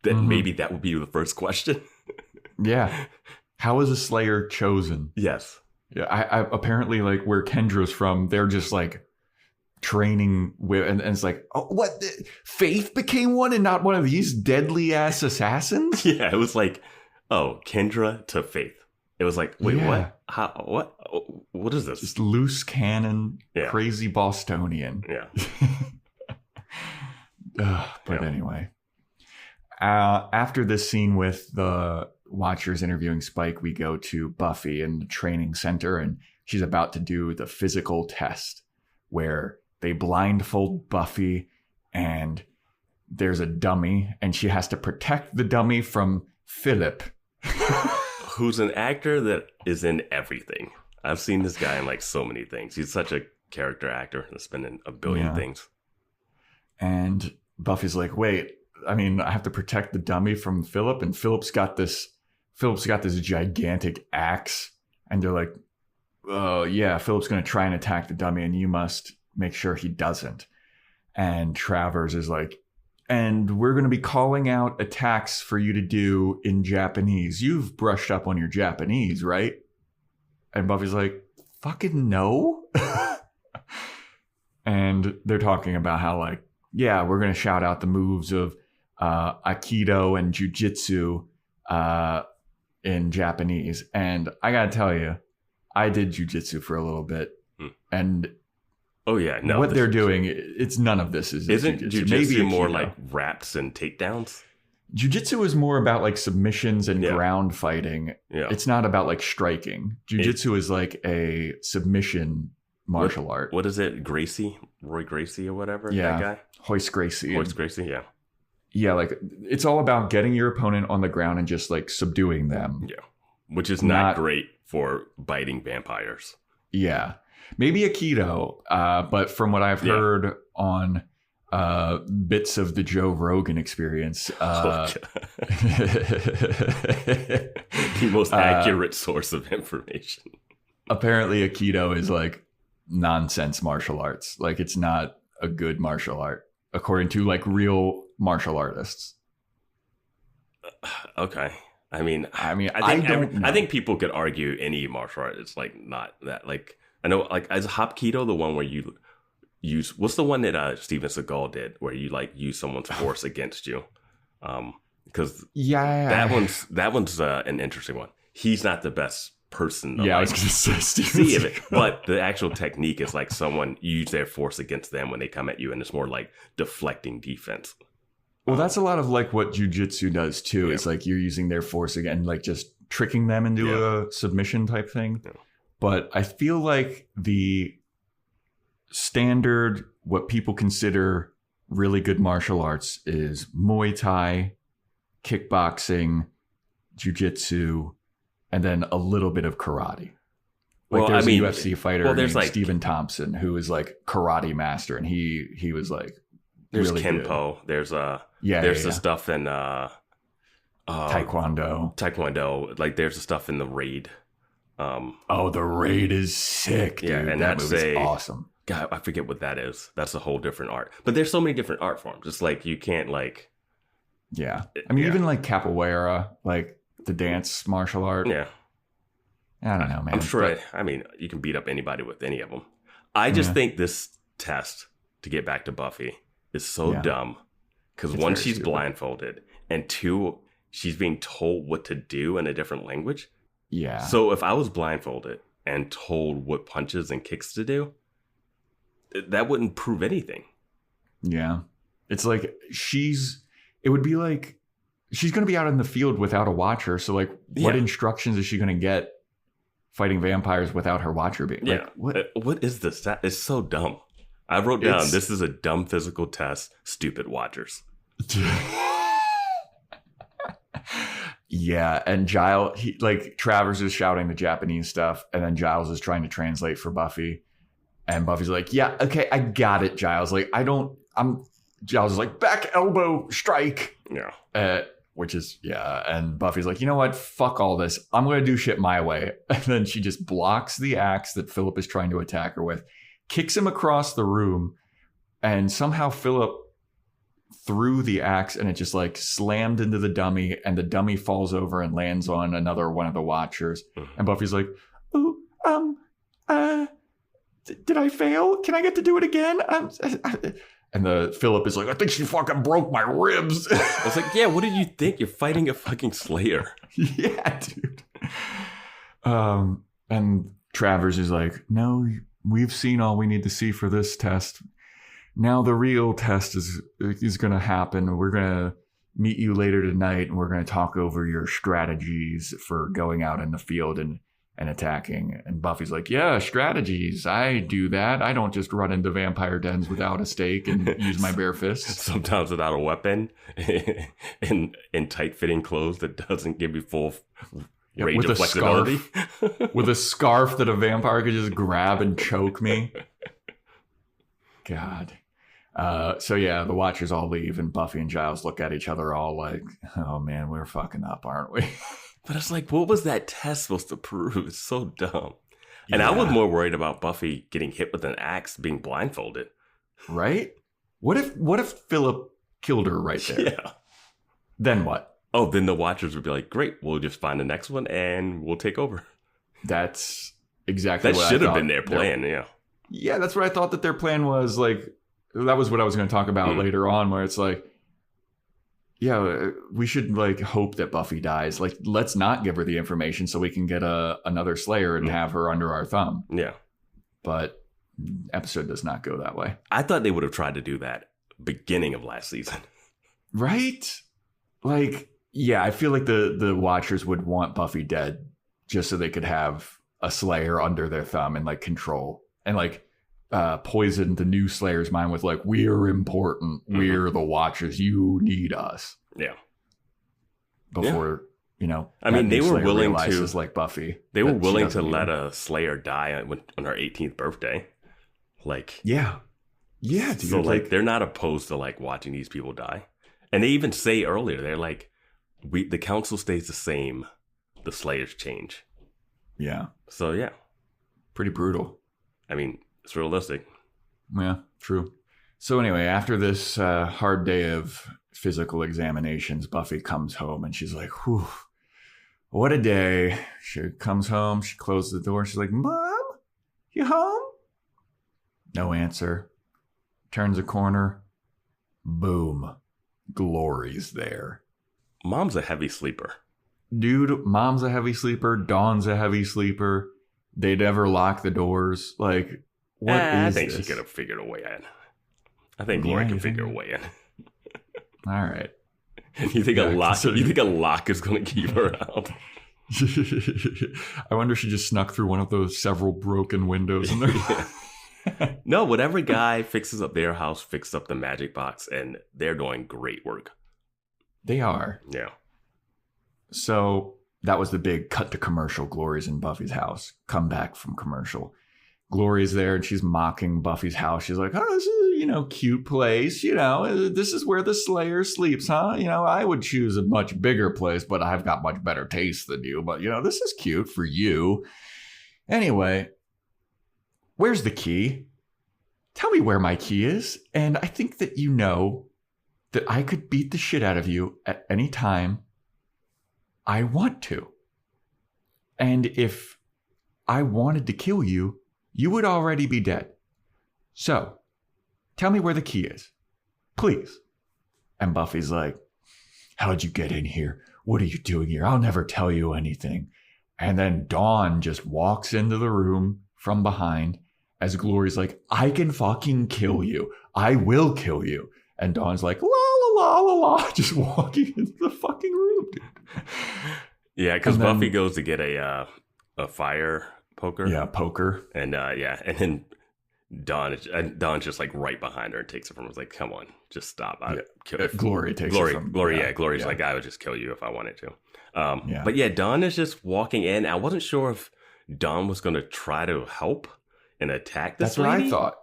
Then maybe that would be the first question. Yeah. How is a Slayer chosen? Yes. Yeah. I apparently, like, where Kendra's from, they're just like training with, and it's like, oh, what? Faith became one and not one of these deadly ass assassins? Yeah. It was like, oh, Kendra to Faith. It was like, wait, what? How? What? What is this? Just loose cannon, crazy Bostonian. Yeah. But anyway. After this scene with the Watchers interviewing Spike, we go to Buffy in the training center, and she's about to do the physical test where they blindfold Buffy and there's a dummy, and she has to protect the dummy from Philip. Who's an actor that is in everything. I've seen this guy in like so many things. He's such a character actor that's been in a billion things. And Buffy's like, wait, I mean, I have to protect the dummy from Philip, and Philip's got this gigantic axe, and they're like, oh yeah, Philip's going to try and attack the dummy, and you must make sure he doesn't. And Travers is like, and we're going to be calling out attacks for you to do in Japanese. You've brushed up on your Japanese, right? And Buffy's like, fucking no. And they're talking about how, like, yeah, we're going to shout out the moves of Aikido and Jiu-Jitsu in Japanese. And I got to tell you, I did Jiu-Jitsu for a little bit. And oh yeah, no. What they're doing, it's none of this is. Isn't Jiu-Jitsu more like wraps and takedowns? Jiu-Jitsu is more about like submissions and ground fighting. Yeah. It's not about like striking. Jiu-Jitsu is like a submission martial art. What is it? Roy Gracie or whatever? Yeah. That guy? Hoist Gracie, yeah. Yeah, like it's all about getting your opponent on the ground and just like subduing them. Yeah. Which is not great for biting vampires. Yeah. Maybe Aikido, but from what I've heard on bits of the Joe Rogan Experience, the most accurate source of information. Apparently Aikido is like nonsense martial arts. Like, it's not a good martial art according to like real martial artists. Okay. I mean, I think people could argue any martial art is like not that, like, I know, like, as Hapkido, the one where you use, what's the one that Steven Seagal did where you like use someone's force against you? Because that one's an interesting one. he's not the best person to I was going to say see it. But the actual technique is like someone use their force against them when they come at you, and it's more like deflecting defense. Well, that's a lot of like what jujitsu does too. It's like you're using their force again, like just tricking them into a submission type thing. Yeah. But I feel like the standard, what people consider really good martial arts, is Muay Thai, kickboxing, jujitsu, and then a little bit of karate. Like there's a UFC fighter named like Stephen Thompson who is like karate master, and he was like there's really Kenpo. Good. There's the stuff in Taekwondo. Like there's the stuff in the Raid. The Raid is sick, dude. Yeah, and that movie's awesome. God, I forget what that is. That's a whole different art. But there's so many different art forms. It's like you can't like. Yeah, I mean even like capoeira, like the dance martial art. Yeah. I don't know, man. I'm sure. You can beat up anybody with any of them. I just think this test, to get back to Buffy, is so dumb. Because one, she's blindfolded. And two, she's being told what to do in a different language. Yeah. So if I was blindfolded and told what punches and kicks to do, that wouldn't prove anything. Yeah. It's like it would be like she's going to be out in the field without a watcher. So like what instructions is she going to get fighting vampires without her watcher being? Yeah. Like, what is this? That is so dumb. I wrote down, this is a dumb physical test. Stupid watchers. Yeah. And Giles, Travers is shouting the Japanese stuff. And then Giles is trying to translate for Buffy. And Buffy's like, yeah, okay, I got it, Giles. Giles is like, back elbow strike. Yeah. Which is, and Buffy's like, you know what? Fuck all this. I'm going to do shit my way. And then she just blocks the axe that Philip is trying to attack her with, kicks him across the room, and somehow Philip threw the axe and it just like slammed into the dummy, and the dummy falls over and lands on another one of the watchers. Mm-hmm. And Buffy's like, did I fail? Can I get to do it again? And the Philip is like, I think she fucking broke my ribs. I was like, yeah, what did you think? You're fighting a fucking Slayer. Yeah, dude. And Travers is like, no, we've seen all we need to see for this test. Now the real test is going to happen. We're going to meet you later tonight, and we're going to talk over your strategies for going out in the field and attacking. And Buffy's like, yeah, strategies. I do that. I don't just run into vampire dens without a stake and use my bare fists. Sometimes without a weapon in tight-fitting clothes that doesn't give you full range of flexibility. With a scarf that a vampire could just grab and choke me. God. So yeah, the Watchers all leave, and Buffy and Giles look at each other all like, oh man, we're fucking up, aren't we? But it's like, what was that test supposed to prove? It's so dumb. And I was more worried about Buffy getting hit with an axe, being blindfolded. Right? What if Philip killed her right there? Yeah. Then what? Oh, then the Watchers would be like, great, we'll just find the next one and we'll take over. That's exactly what I thought. That should have been their plan, yeah. Yeah, that's what I thought that their plan was. Like, that was what I was going to talk about later on, where it's like, yeah, we should like hope that Buffy dies. Like, let's not give her the information so we can get another Slayer and have her under our thumb. Yeah. But episode does not go that way. I thought they would have tried to do that beginning of last season. Right? Like, yeah, I feel like the Watchers would want Buffy dead just so they could have a Slayer under their thumb and like control and like poison the new Slayer's mind with like, we're important, we're the Watchers, you need us. Yeah. Before I mean, they were willing to, like Buffy. They were willing to let a Slayer die on her 18th birthday. Like, yeah, dude. So like they're not opposed to like watching these people die. And they even say earlier, they're like, the council stays the same, the Slayers change. Yeah. So yeah, pretty brutal. I mean, it's realistic. Yeah, true. So anyway, after this hard day of physical examinations, Buffy comes home and she's like, whew, what a day. She comes home, she closes the door. She's like, Mom, you home? No answer. Turns a corner. Boom. Glory's there. Mom's a heavy sleeper. dude, mom's a heavy sleeper. Dawn's a heavy sleeper. They never lock the doors. Like, what is I think this? she could have figured a way in. I think Glory can figure a way in. All right. You think a lock is going to keep her out? I wonder if she just snuck through one of those several broken windows in there. No, whatever guy fixes up their house, fixes up the magic box, and they're doing great work. They are. Yeah. So that was the big cut to commercial. Glory's in Buffy's house. Come back from commercial. Glory's there and she's mocking Buffy's house. She's like, oh, this is, cute place. This is where the Slayer sleeps, huh? I would choose a much bigger place, but I've got much better taste than you. But, this is cute for you. Anyway, where's the key? Tell me where my key is. And I think that that I could beat the shit out of you at any time I want to. And if I wanted to kill you, you would already be dead. So, tell me where the key is. Please. And Buffy's like, how'd you get in here? What are you doing here? I'll never tell you anything. And then Dawn just walks into the room from behind as Glory's like, I can fucking kill you. I will kill you. And Dawn's like, la la la la la, just walking into the fucking room, dude. Yeah, because Buffy goes to get a fire poker. Yeah, poker. And and then Dawn's just like right behind her and takes it from her. It's like, come on, just stop. Glory takes it from her. Glory's like, I would just kill you if I wanted to. But yeah, Dawn is just walking in. I wasn't sure if Dawn was going to try to help and attack this lady. That's what I thought.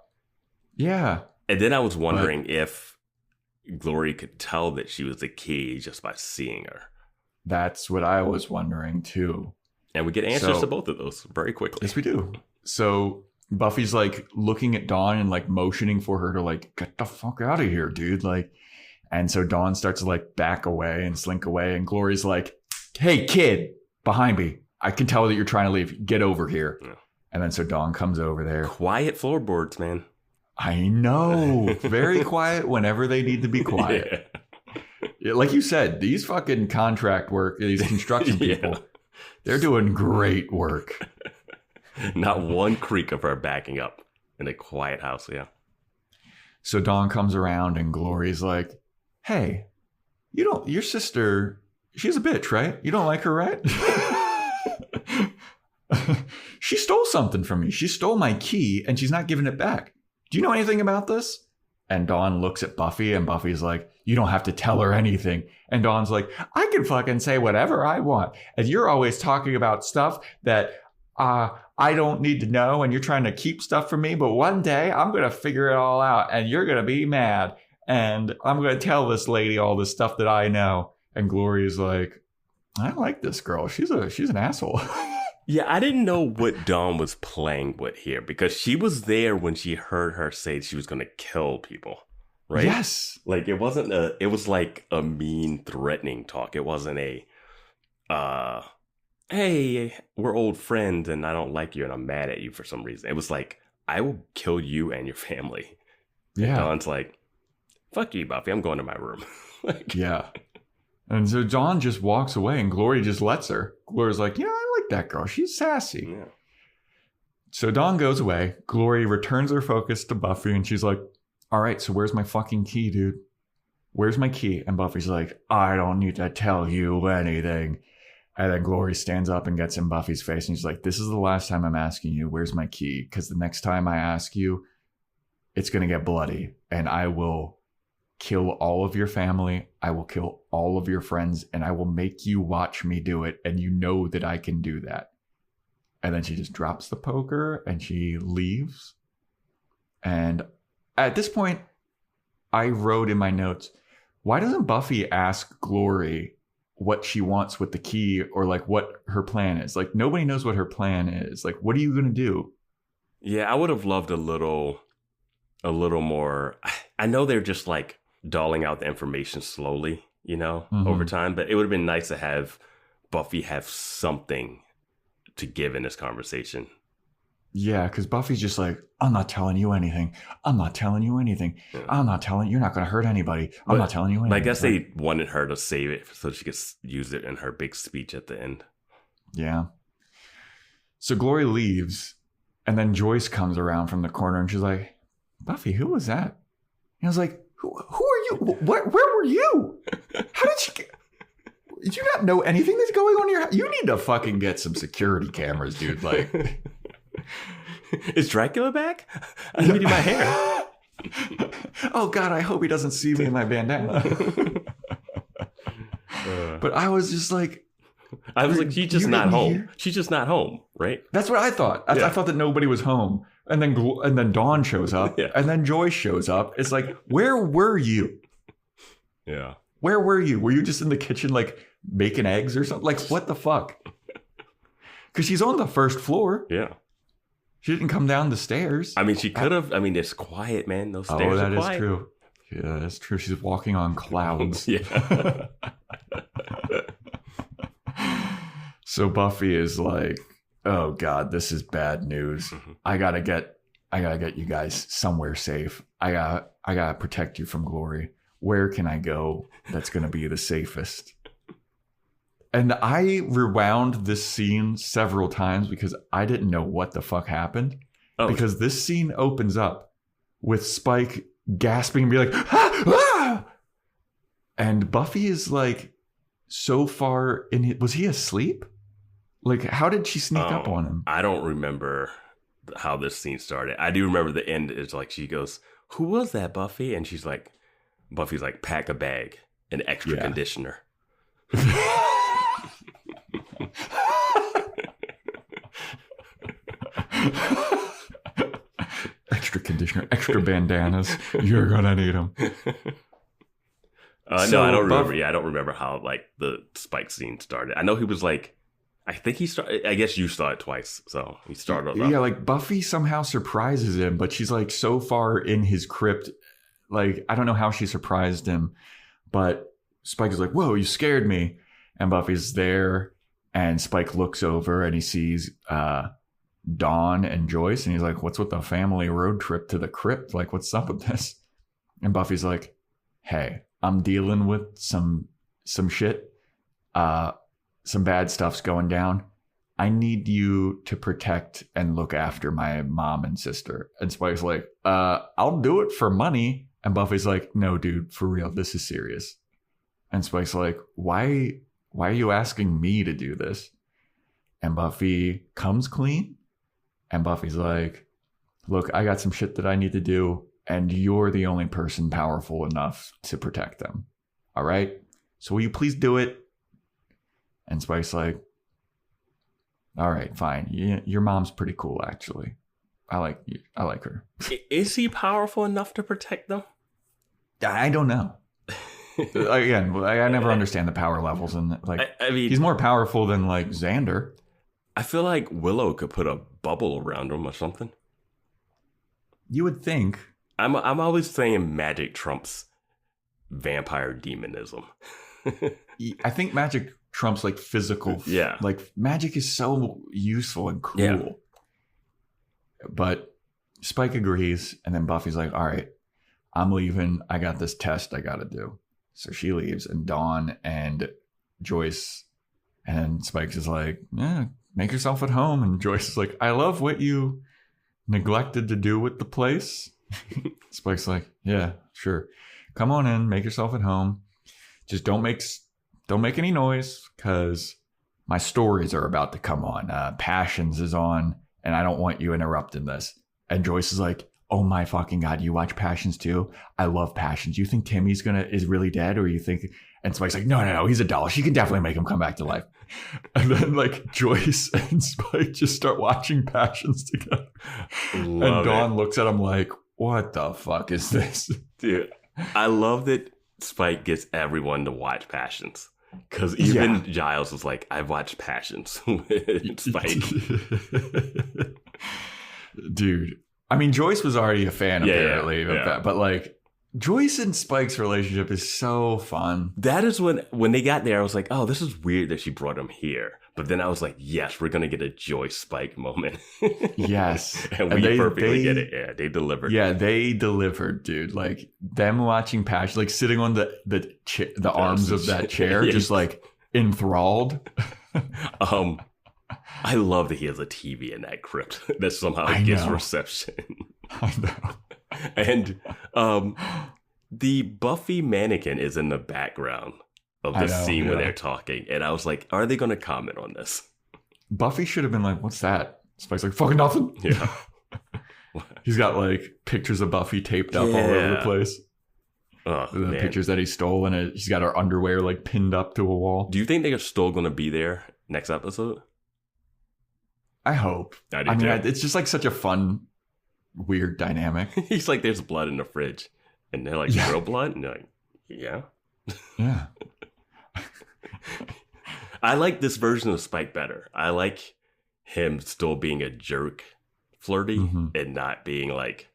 Yeah. And then I was wondering if Glory could tell that she was the key just by seeing her. That's what I was wondering too. And we get answers to both of those very quickly. Yes, we do. So Buffy's like looking at Dawn and like motioning for her to like, get the fuck out of here, dude. Like, and so Dawn starts to like back away and slink away. And Glory's like, hey, kid, behind me. I can tell that you're trying to leave. Get over here. Yeah. And then so Dawn comes over there. Quiet floorboards, man. I know. Very quiet whenever they need to be quiet. Yeah. Like you said, these fucking contract work, these construction people, they're doing great work. Not one creak of her backing up in a quiet house, yeah. So Dawn comes around and Glory's like, hey, your sister, she's a bitch, right? You don't like her, right? She stole something from me. She stole my key and she's not giving it back. Do you know anything about this? And Dawn looks at Buffy and Buffy's like, you don't have to tell her anything. And Dawn's like, I can fucking say whatever I want. And you're always talking about stuff that I don't need to know. And you're trying to keep stuff from me. But one day I'm going to figure it all out and you're going to be mad. And I'm going to tell this lady all this stuff that I know. And Glory's like, I like this girl. She's an asshole. Yeah, I didn't know what Dawn was playing with here because she was there when she heard her say she was going to kill people, right? Yes. Like it was like a mean, threatening talk. It wasn't hey, we're old friends and I don't like you and I'm mad at you for some reason. It was like, I will kill you and your family. Yeah. And Dawn's like, fuck you, Buffy. I'm going to my room. Yeah. And so Dawn just walks away and Glory just lets her. Glory's like, yeah, I like that girl. She's sassy. Yeah. So Dawn goes away. Glory returns her focus to Buffy and she's like, all right, so where's my fucking key, dude? Where's my key? And Buffy's like, I don't need to tell you anything. And then Glory stands up and gets in Buffy's face and she's like, this is the last time I'm asking you, where's my key? Because the next time I ask you, it's going to get bloody and I will kill all of your family. I will kill all of your friends and I will make you watch me do it. And you know that I can do that. And then she just drops the poker and she leaves. And at this point, I wrote in my notes, why doesn't Buffy ask Glory what she wants with the key or like what her plan is? Like nobody knows what her plan is. Like, what are you going to do? Yeah, I would have loved a little more. I know they're just like dulling out the information slowly, over time. But it would have been nice to have Buffy have something to give in this conversation. Yeah, because Buffy's just like, I'm not telling you anything. I'm not telling you anything. I'm not telling you're not going to hurt anybody. I'm not telling you anything. I guess they wanted her to save it so she could use it in her big speech at the end. Yeah. So Glory leaves, and then Joyce comes around from the corner, and she's like, Buffy, who was that? And I was like, who are you? Where were you? How did you get... Did you not know anything that's going on in your house? You need to fucking get some security cameras, dude. Like... Is Dracula back? I needed my hair. Oh God, I hope he doesn't see me in my bandana. But I was just like, she's just not home. She's just not home, right? That's what I thought. I thought that nobody was home, and then Dawn shows up, and then Joyce shows up. It's like, where were you? Yeah, where were you? Were you just in the kitchen, like making eggs or something? Like, what the fuck? Because she's on the first floor. Yeah. She didn't come down the stairs. I mean, she could have. I mean, it's quiet, man. Those stairs are quiet. That is true. Yeah, that's true. She's walking on clouds. Yeah. So Buffy is like, oh God, this is bad news. Mm-hmm. I gotta get you guys somewhere safe. I gotta protect you from Glory. Where can I go that's gonna be the safest? And I rewound this scene several times because I didn't know what the fuck happened. Oh. Because this scene opens up with Spike gasping and be like, ah, ah! And Buffy is like so far in it. Was he asleep? Like, how did she sneak up on him? I don't remember how this scene started. I do remember the end is like she goes, who was that, Buffy? And Buffy's like, pack a bag, an extra conditioner. Extra conditioner, extra bandanas. You're gonna need them. No, I don't remember. Yeah, I don't remember how like the Spike scene started. I know he was like, I think he started. I guess you saw it twice, so he started. Yeah, like Buffy somehow surprises him, but she's like so far in his crypt. Like, I don't know how she surprised him, but Spike is like, "Whoa, you scared me!" And Buffy's there, and Spike looks over and he sees Dawn and Joyce, and he's like, what's with the family road trip to the crypt? Like, what's up with this? And Buffy's like, hey, I'm dealing with some shit. Some bad stuff's going down. I need you to protect and look after my mom and sister. And Spike's like, I'll do it for money. And Buffy's like, no, dude, for real, this is serious. And Spike's like, why are you asking me to do this? And Buffy comes clean. And Buffy's like, look, I got some shit that I need to do, and you're the only person powerful enough to protect them. All right? So will you please do it? And Spike's like, all right, fine. Your mom's pretty cool, actually. I like her. Is he powerful enough to protect them? I don't know. Again, I never understand the power levels. And like, I mean, he's more powerful than like Xander. I feel like Willow could put a bubble around him or something. You would think. I'm always saying magic trumps vampire demonism. I think magic trumps like physical. Yeah. Like magic is so useful and cool. Yeah. But Spike agrees, and then Buffy's like, all right, I'm leaving. I got this test I got to do. So she leaves, and Dawn and Joyce, and Spike's is like, yeah, make yourself at home. And Joyce is like, I love what you neglected to do with the place. Spike's like, yeah, sure. Come on in, make yourself at home. Just don't make any noise, because my stories are about to come on. Passions is on, and I don't want you interrupting this. And Joyce is like, oh my fucking God, you watch Passions too? I love Passions. You think Timmy's is really dead, or you think... And Spike's like, no, he's a doll. She can definitely make him come back to life. And then like Joyce and Spike just start watching Passions together. And Dawn looks at him like, what the fuck is this? Dude, I love that Spike gets everyone to watch Passions. Because even Giles is like, I've watched Passions with Spike. Dude. I mean, Joyce was already a fan, apparently. Of that, but like, Joyce and Spike's relationship is so fun. That is when they got there, I was like, oh, this is weird that she brought him here. But then I was like, yes, we're going to get a Joyce Spike moment. Yes. And we perfectly get it. Yeah, they delivered. Yeah, they delivered, dude. Like them watching Patch, like sitting on the arms of that chair, just like enthralled. I love that he has a TV in that crypt that somehow gets reception. I know. And the Buffy mannequin is in the background of the scene where they're talking. And I was like, are they going to comment on this? Buffy should have been like, what's that? Spike's like, fucking nothing. Yeah. He's got like pictures of Buffy taped up all over the place. Oh, the pictures that he stole, and he's got her underwear like pinned up to a wall. Do you think they're still going to be there next episode? I hope. I mean, it's just like such a fun, weird dynamic. He's like, there's blood in the fridge. And they're like, real blood? And they're like, yeah. Yeah. I like this version of Spike better. I like him still being a jerk, flirty, and not being like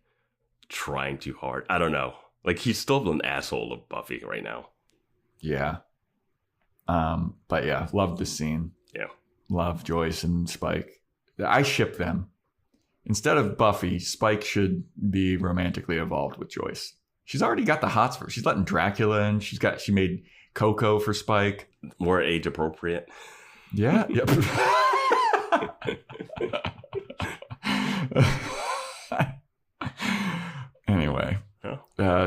trying too hard. I don't know. Like he's still an asshole of Buffy right now. Yeah. But yeah, love the scene. Yeah. Love Joyce and Spike. I ship them. Instead of Buffy, Spike should be romantically involved with Joyce. She's already got the hots for. She's letting Dracula in. She made Coco for Spike. More age appropriate. Yeah. Yep. Anyway.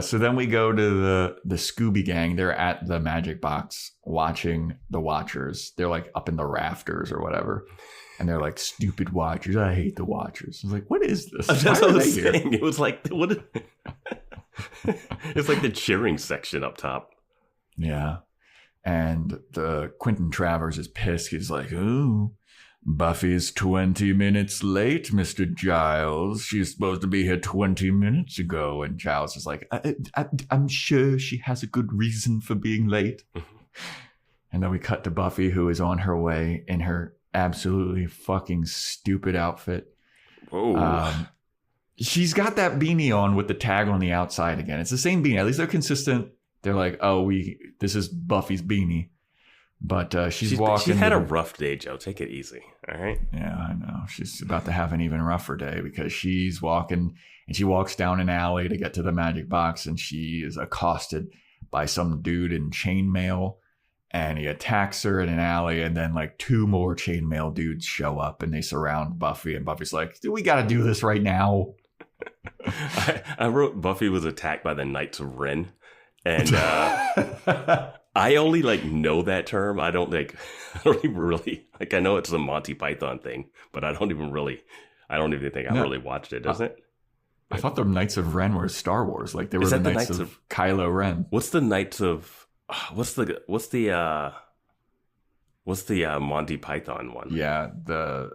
So then we go to the Scooby Gang. They're at the Magic Box watching the Watchers. They're like up in the rafters or whatever. And they're like, stupid Watchers. I hate the Watchers. I was like, what is this? That's what I was saying. It was like, what? It's like the cheering section up top. Yeah. And the Quentin Travers is pissed. He's like, oh, Buffy's 20 minutes late, Mr. Giles. She's supposed to be here 20 minutes ago. And Giles is like, I'm sure she has a good reason for being late. And then we cut to Buffy, who is on her way in her absolutely fucking stupid outfit. Whoa. She's got that beanie on with the tag on the outside again. It's the same beanie. At least they're consistent. They're like, oh, this is Buffy's beanie. But she's walking. She had a rough day, Joe. Take it easy. All right. Yeah, I know. She's about to have an even rougher day because she's walking and she walks down an alley to get to the Magic Box, and she is accosted by some dude in chainmail, and he attacks her in an alley, and then like two more chainmail dudes show up and they surround Buffy, and Buffy's like, we got to do this right now. I wrote Buffy was attacked by the Knights of Ren, and I only like know that term. I don't even really like. I know it's a Monty Python thing, but I don't even think I really watched it. Doesn't it? I thought the Knights of Ren were Star Wars. Like they were the Knights of Kylo Ren. What's the Knights of? What's the Monty Python one? Yeah, the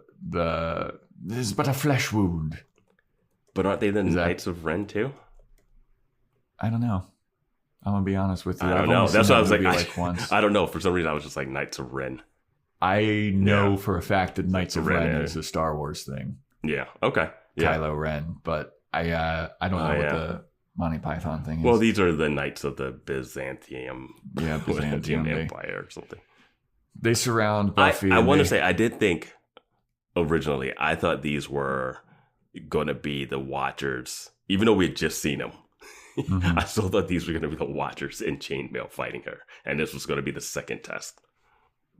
this is but a flesh wound. But aren't they the Knights of Ren too? I don't know. I'm gonna be honest with you. I don't know. That's what I was like once. I don't know. For some reason, I was just like Knights of Ren. I know for a fact that Knights of Ren is a Star Wars thing. Yeah. Okay. Yeah. Kylo Ren, but I don't know what the Monty Python thing is. Well, these are the Knights of the Byzantium. Yeah, Byzantium Empire or something. They surround Buffy. I want to say I did think originally I thought these were going to be the Watchers, even though we had just seen them. Mm-hmm. I still thought these were going to be the Watchers in chainmail fighting her, and this was going to be the second test.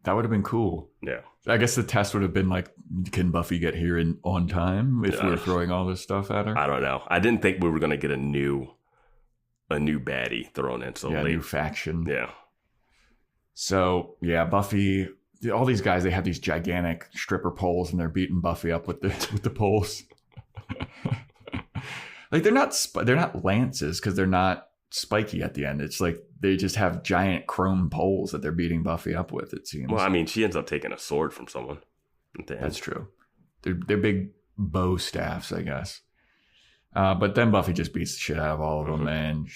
That would have been cool. Yeah, I guess the test would have been like, can Buffy get here on time if we're throwing all this stuff at her? I don't know. I didn't think we were going to get a new baddie thrown in so late. New faction. Yeah. So yeah, Buffy. All these guys, they have these gigantic stripper poles, and they're beating Buffy up with the poles. Like they're not lances because they're not spiky at the end. It's like they just have giant chrome poles that they're beating Buffy up with, it seems. Well, I mean, she ends up taking a sword from someone. That's true. They're big bow staffs, I guess. But then Buffy just beats the shit out of all of them, and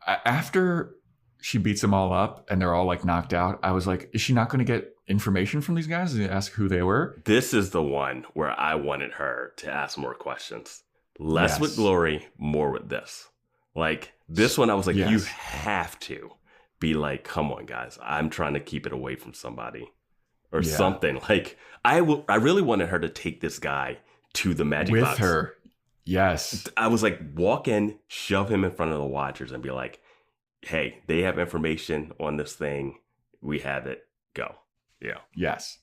after she beats them all up and they're all like knocked out, I was like, is she not going to get information from these guys and ask who they were? This is the one where I wanted her to ask more questions. Less with Glory, more with this. Like this one, I was like, you have to be like, come on, guys. I'm trying to keep it away from somebody. or something. Like, I really wanted her to take this guy to the magic box. With her. Yes. I was like, walk in, shove him in front of the Watchers and be like, hey, they have information on this thing. We have it. Go. Yeah. Yes.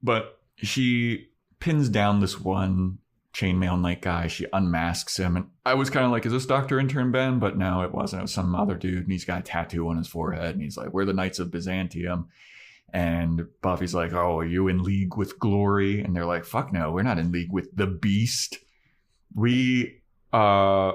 But she pins down this one chainmail knight guy. She unmasks him. And I was kind of like, is this Doctor Intern Ben? But no, it wasn't. It was some other dude. And he's got a tattoo on his forehead. And he's like, we're the Knights of Byzantium. And Buffy's like, oh, are you in league with Glory? And they're like, fuck no, we're not in league with the Beast. We are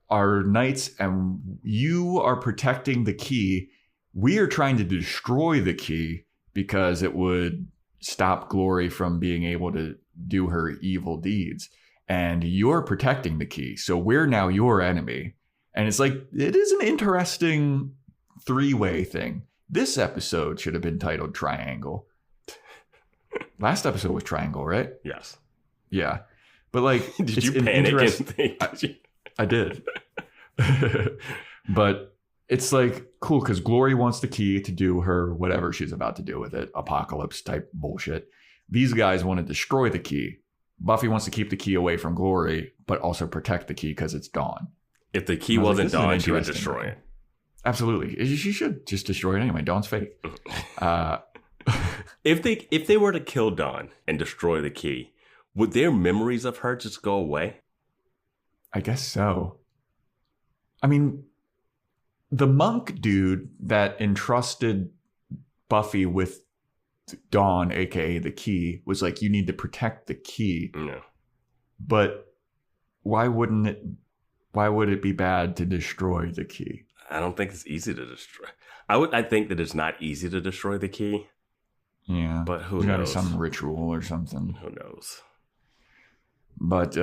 knights and you are protecting the key. We are trying to destroy the key because it would stop Glory from being able to do her evil deeds. And you're protecting the key. So we're now your enemy. And it's like, it is an interesting three-way thing. This episode should have been titled Triangle. Last episode was Triangle, right? Yes. Yeah. But like, did you panic and think? I did. But it's like cool because Glory wants the key to do her whatever she's about to do with it. Apocalypse type bullshit. These guys want to destroy the key. Buffy wants to keep the key away from Glory, but also protect the key because it's Dawn. If the key wasn't Dawn, she would destroy it. Absolutely. She should just destroy it anyway. Dawn's fake. If they were to kill Dawn and destroy the key, would their memories of her just go away? I guess so. I mean, the monk dude that entrusted Buffy with Dawn, aka the key, was like, you need to protect the key. No. But why would it be bad to destroy the key? I don't think it's easy to destroy. I think that it's not easy to destroy the key. Yeah. But who knows? Some ritual or something. Who knows? But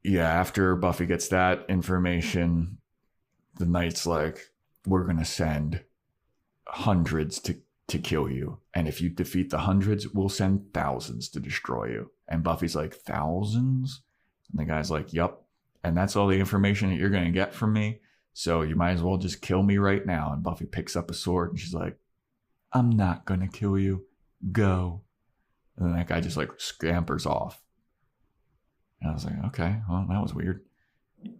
yeah, after Buffy gets that information, the Knight's like, we're going to send hundreds to kill you. And if you defeat the hundreds, we'll send thousands to destroy you. And Buffy's like, thousands? And the guy's like, yup. And that's all the information that you're going to get from me. So you might as well just kill me right now. And Buffy picks up a sword and she's like, I'm not going to kill you. Go. And then that guy just like scampers off. And I was like, okay, well, that was weird.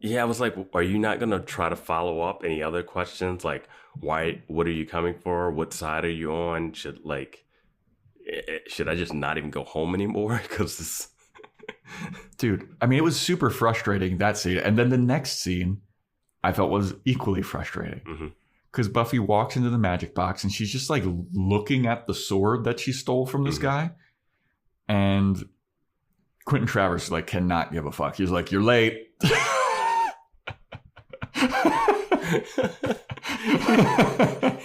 Yeah, I was like, are you not going to try to follow up any other questions? Like, why? What are you coming for? What side are you on? Should I just not even go home anymore? Because this... Dude, I mean, it was super frustrating, that scene. And then the next scene I felt was equally frustrating. Because Buffy walks into the magic box and she's just like looking at the sword that she stole from this guy. And Quentin Travers like cannot give a fuck. He's like, you're late.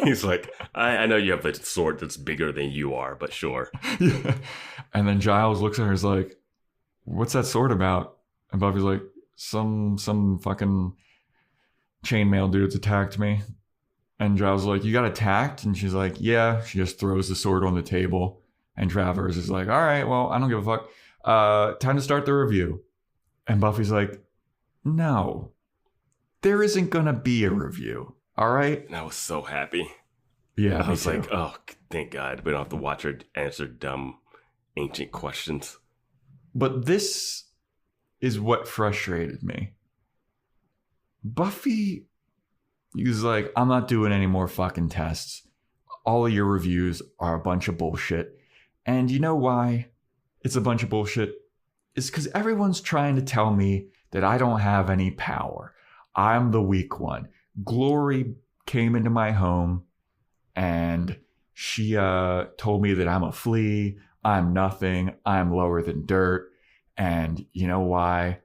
He's like, I know you have a sword that's bigger than you are, but sure. Yeah. And then Giles looks at her and is like, what's that sword about? And Buffy's like, some fucking chainmail dudes attacked me. And Giles is like, you got attacked? And she's like, yeah. She just throws the sword on the table. And Travers is like, all right, well, I don't give a fuck. Time to start the review. And Buffy's like, no, there isn't going to be a review. All right. And I was so happy. Yeah. I was like, oh, thank God. We don't have to watch her answer dumb, ancient questions. But this is what frustrated me. Buffy is like, I'm not doing any more fucking tests. All of your reviews are a bunch of bullshit. And you know why it's a bunch of bullshit? It's because everyone's trying to tell me that I don't have any power. I'm the weak one. Glory came into my home and she told me that I'm a flea. I'm nothing. I'm lower than dirt. And you know why?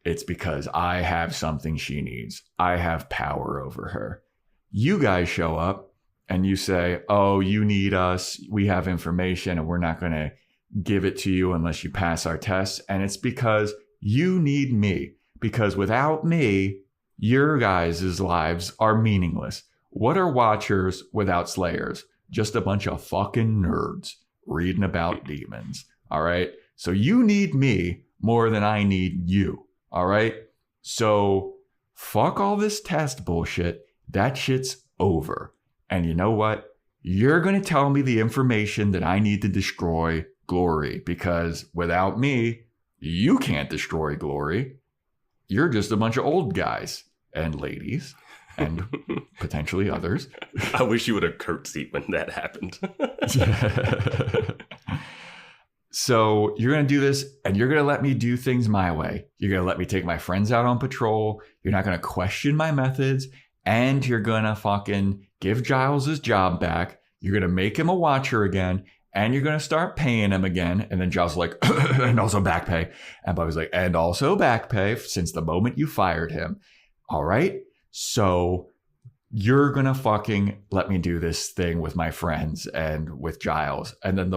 It's because I have something she needs. I have power over her. You guys show up and you say, oh, you need us. We have information and we're not going to give it to you unless you pass our tests. And it's because you need me. Because without me, your guys' lives are meaningless. What are Watchers without Slayers? Just a bunch of fucking nerds reading about demons. All right? So you need me more than I need you. All right? So fuck all this test bullshit. That shit's over. And you know what? you're going to tell me the information that I need to destroy Glory, because without me, you can't destroy Glory. You're just a bunch of old guys and ladies and potentially others. I wish you would have curtsied when that happened. So you're going to do this, and you're going to let me do things my way. You're going to let me take my friends out on patrol. You're not going to question my methods, and you're going to fucking give Giles his job back. You're going to make him a watcher again, and you're going to start paying him again. And then Giles is like, and also back pay. And Buffy's like, and also back pay since the moment you fired him. All right. So you're going to fucking let me do this thing with my friends and with Giles. And then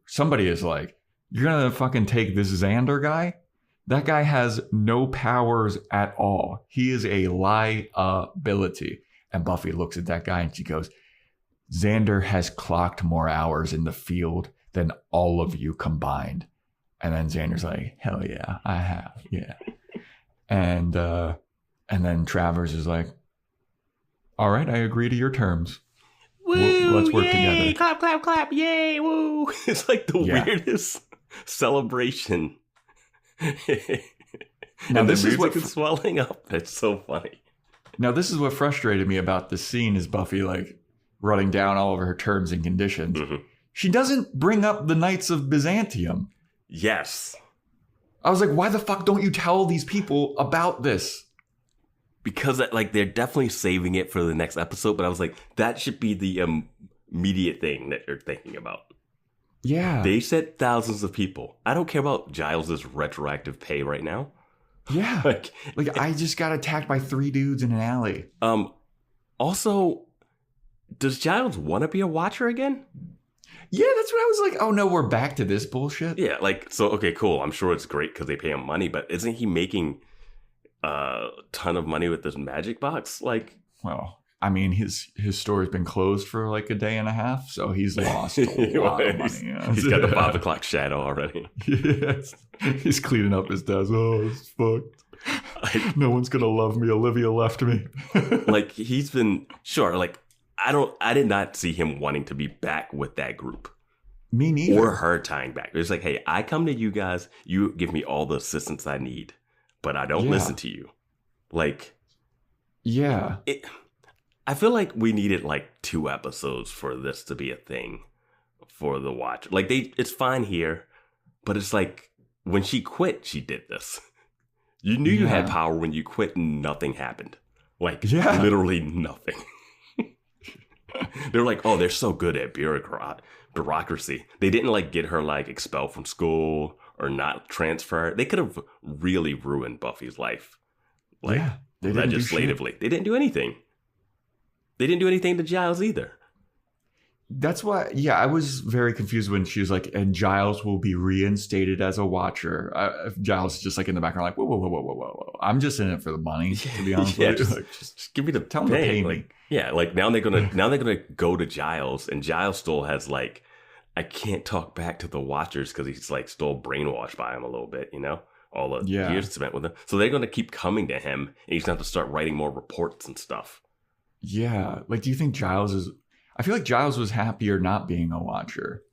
somebody is like, you're going to fucking take this Xander guy? That guy has no powers at all. He is a liability. And Buffy looks at that guy and she goes, Xander has clocked more hours in the field than all of you combined. And then Xander's like, hell yeah, I have. Yeah. And then Travers is like, all right, I agree to your terms. Woo, let's work yay, together. Clap, clap, clap. Yay, woo. It's like the weirdest celebration. Now, and this the is music is swelling up. It's so funny. Now, this is what frustrated me about this scene is Buffy like running down all over her terms and conditions. Mm-hmm. She doesn't bring up the Knights of Byzantium. Yes. I was like, why the fuck don't you tell these people about this? Because like they're definitely saving it for the next episode, but I was like, that should be the immediate thing that you're thinking about. Yeah. They said thousands of people. I don't care about Giles's retroactive pay right now. Yeah. like I just got attacked by 3 dudes in an alley. Also, does Giles want to be a watcher again? Yeah, that's what I was like. Oh no, we're back to this bullshit. Yeah, like, so, okay, cool. I'm sure it's great because they pay him money, but isn't he making a ton of money with this magic box? Like, well, I mean, his store's been closed for like a day and a half, so he's lost a lot of money. Yeah. He's got the 5 o'clock shadow already. Yes. He's cleaning up his desk. Oh, it's fucked. No one's gonna love me. Olivia left me. Like, he's been like, I did not see him wanting to be back with that group. Me neither. Or her tying back. It's like, hey, I come to you guys, you give me all the assistance I need, but I don't listen to you. Like, yeah. I feel like we needed like 2 episodes for this to be a thing for the watcher. Like, it's fine here, but it's like when she quit, she did this. You knew you had power when you quit and nothing happened. Like, literally nothing. They're like, oh, they're so good at bureaucracy. They didn't like get her like expelled from school or not transfer. They could have really ruined Buffy's life. Like, legislatively. They didn't do anything. They didn't do anything to Giles either. That's why, I was very confused when she was like, and Giles will be reinstated as a watcher. Giles is just like in the background, like, whoa. I'm just in it for the money, to be honest with you. Just give me the tell them to pay me. Like, yeah, like now they're gonna go to Giles, and Giles still has like, I can't talk back to the watchers because he's like still brainwashed by him a little bit, you know, all the years spent with him. So they're gonna keep coming to him, and he's gonna have to start writing more reports and stuff. Yeah, like, do you think Giles is? I feel like Giles was happier not being a watcher.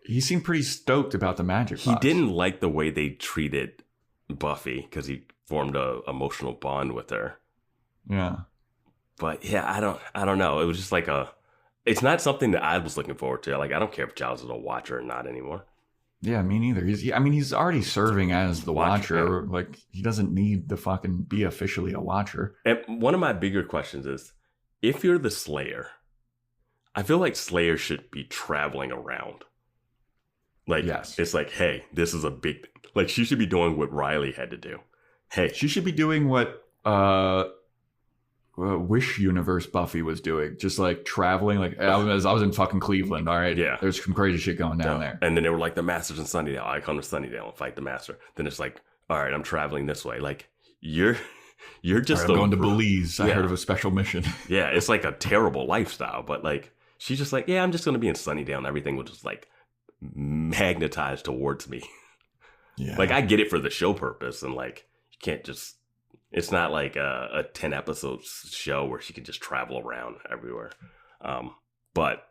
He seemed pretty stoked about the magic box. He didn't like the way they treated Buffy because he formed a emotional bond with her. Yeah. But yeah, I don't know. It was just like it's not something that I was looking forward to. Like, I don't care if Giles is a watcher or not anymore. Yeah, me neither. He's already serving as the watcher. Like, he doesn't need to fucking be officially a watcher. And one of my bigger questions is, if you're the Slayer, I feel like Slayer should be traveling around. Like, It's like, hey, this is a big... Like, she should be doing what Riley had to do. Hey. She should be doing what Wish Universe Buffy was doing. Just, like, traveling. Like, I was in fucking Cleveland, all right? Yeah. There's some crazy shit going down there. And then they were like, the Master's in Sunnydale. I come to Sunnydale and fight the Master. Then it's like, all right, I'm traveling this way. Like, you're just... I'm going to Belize. I heard of a special mission. Yeah, it's like a terrible lifestyle, but, like... She's just like, I'm just going to be in Sunnydale and everything will just like magnetize towards me. Yeah. Like, I get it for the show purpose. And like, you can't just, it's not like a 10 episode show where she can just travel around everywhere. But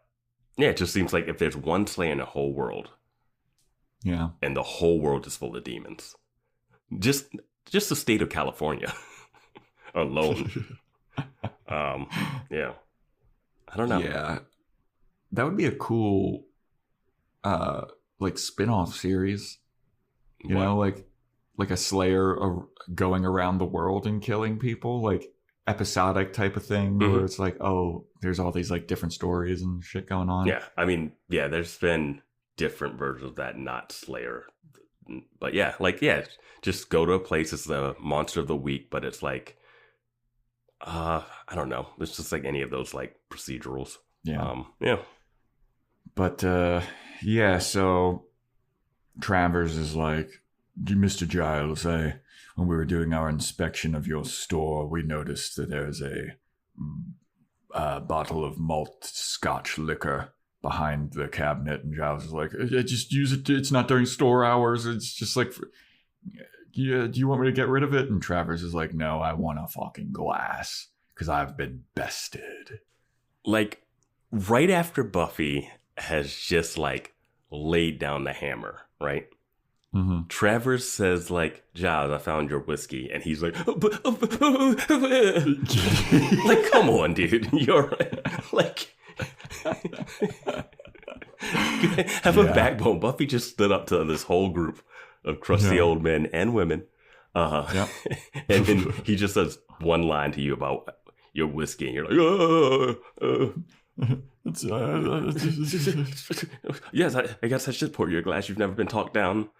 yeah, it just seems like if there's one Slayer in the whole world, and the whole world is full of demons, just the state of California alone. Yeah, I don't know. Yeah, that would be a cool, like spin-off series. You know, like a Slayer going around the world and killing people, like episodic type of thing, where it's like, oh, there's all these like different stories and shit going on. Yeah, I mean, yeah, there's been different versions of that, not Slayer, but yeah, just go to a place. It's the monster of the week, but it's like, I don't know. It's just like any of those like procedurals. Yeah. But yeah, so Travers is like, Mr. Giles, when we were doing our inspection of your store, we noticed that there's a bottle of malt Scotch liquor behind the cabinet. And Giles is like, just use it. It's not during store hours. It's just like, yeah, do you want me to get rid of it? And Travers is like, no, I want a fucking glass because I've been bested. Like right after Buffy has just like laid down the hammer, right? Mm-hmm. Travers says like, Giles, I found your whiskey. And he's like, like, come on, dude. You're like, have a backbone. Buffy just stood up to this whole group of crusty old men and women. And then he just says one line to you about your whiskey. And you're like, yes, I guess I should pour you a glass. You've never been talked down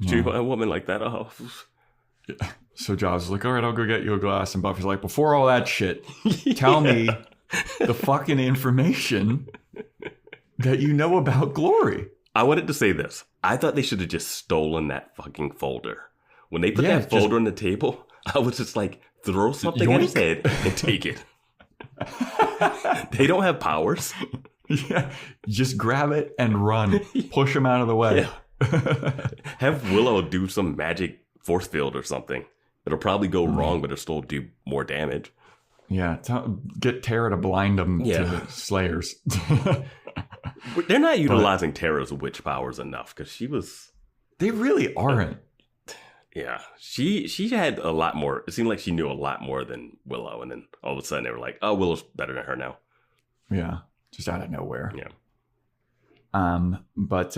to a woman like that. Oh. Yeah. So Giles is like, all right, I'll go get you a glass. And Buffy's like, before all that shit, tell me the fucking information that you know about Glory. I wanted to say this. I thought they should have just stolen that fucking folder. When they put that folder on the table, I was just like, throw something in his head and take it. They don't have powers. Yeah, just grab it and run. Push him out of the way. Yeah. Have Willow do some magic force field or something. It'll probably go wrong, but it'll still do more damage. Yeah, get Tara to blind them to Slayers. They're not utilizing Tara's witch powers enough because she was... They really aren't. Yeah, she had a lot more. It seemed like she knew a lot more than Willow, and then all of a sudden they were like, "Oh, Willow's better than her now." Yeah, just out of nowhere. Yeah. But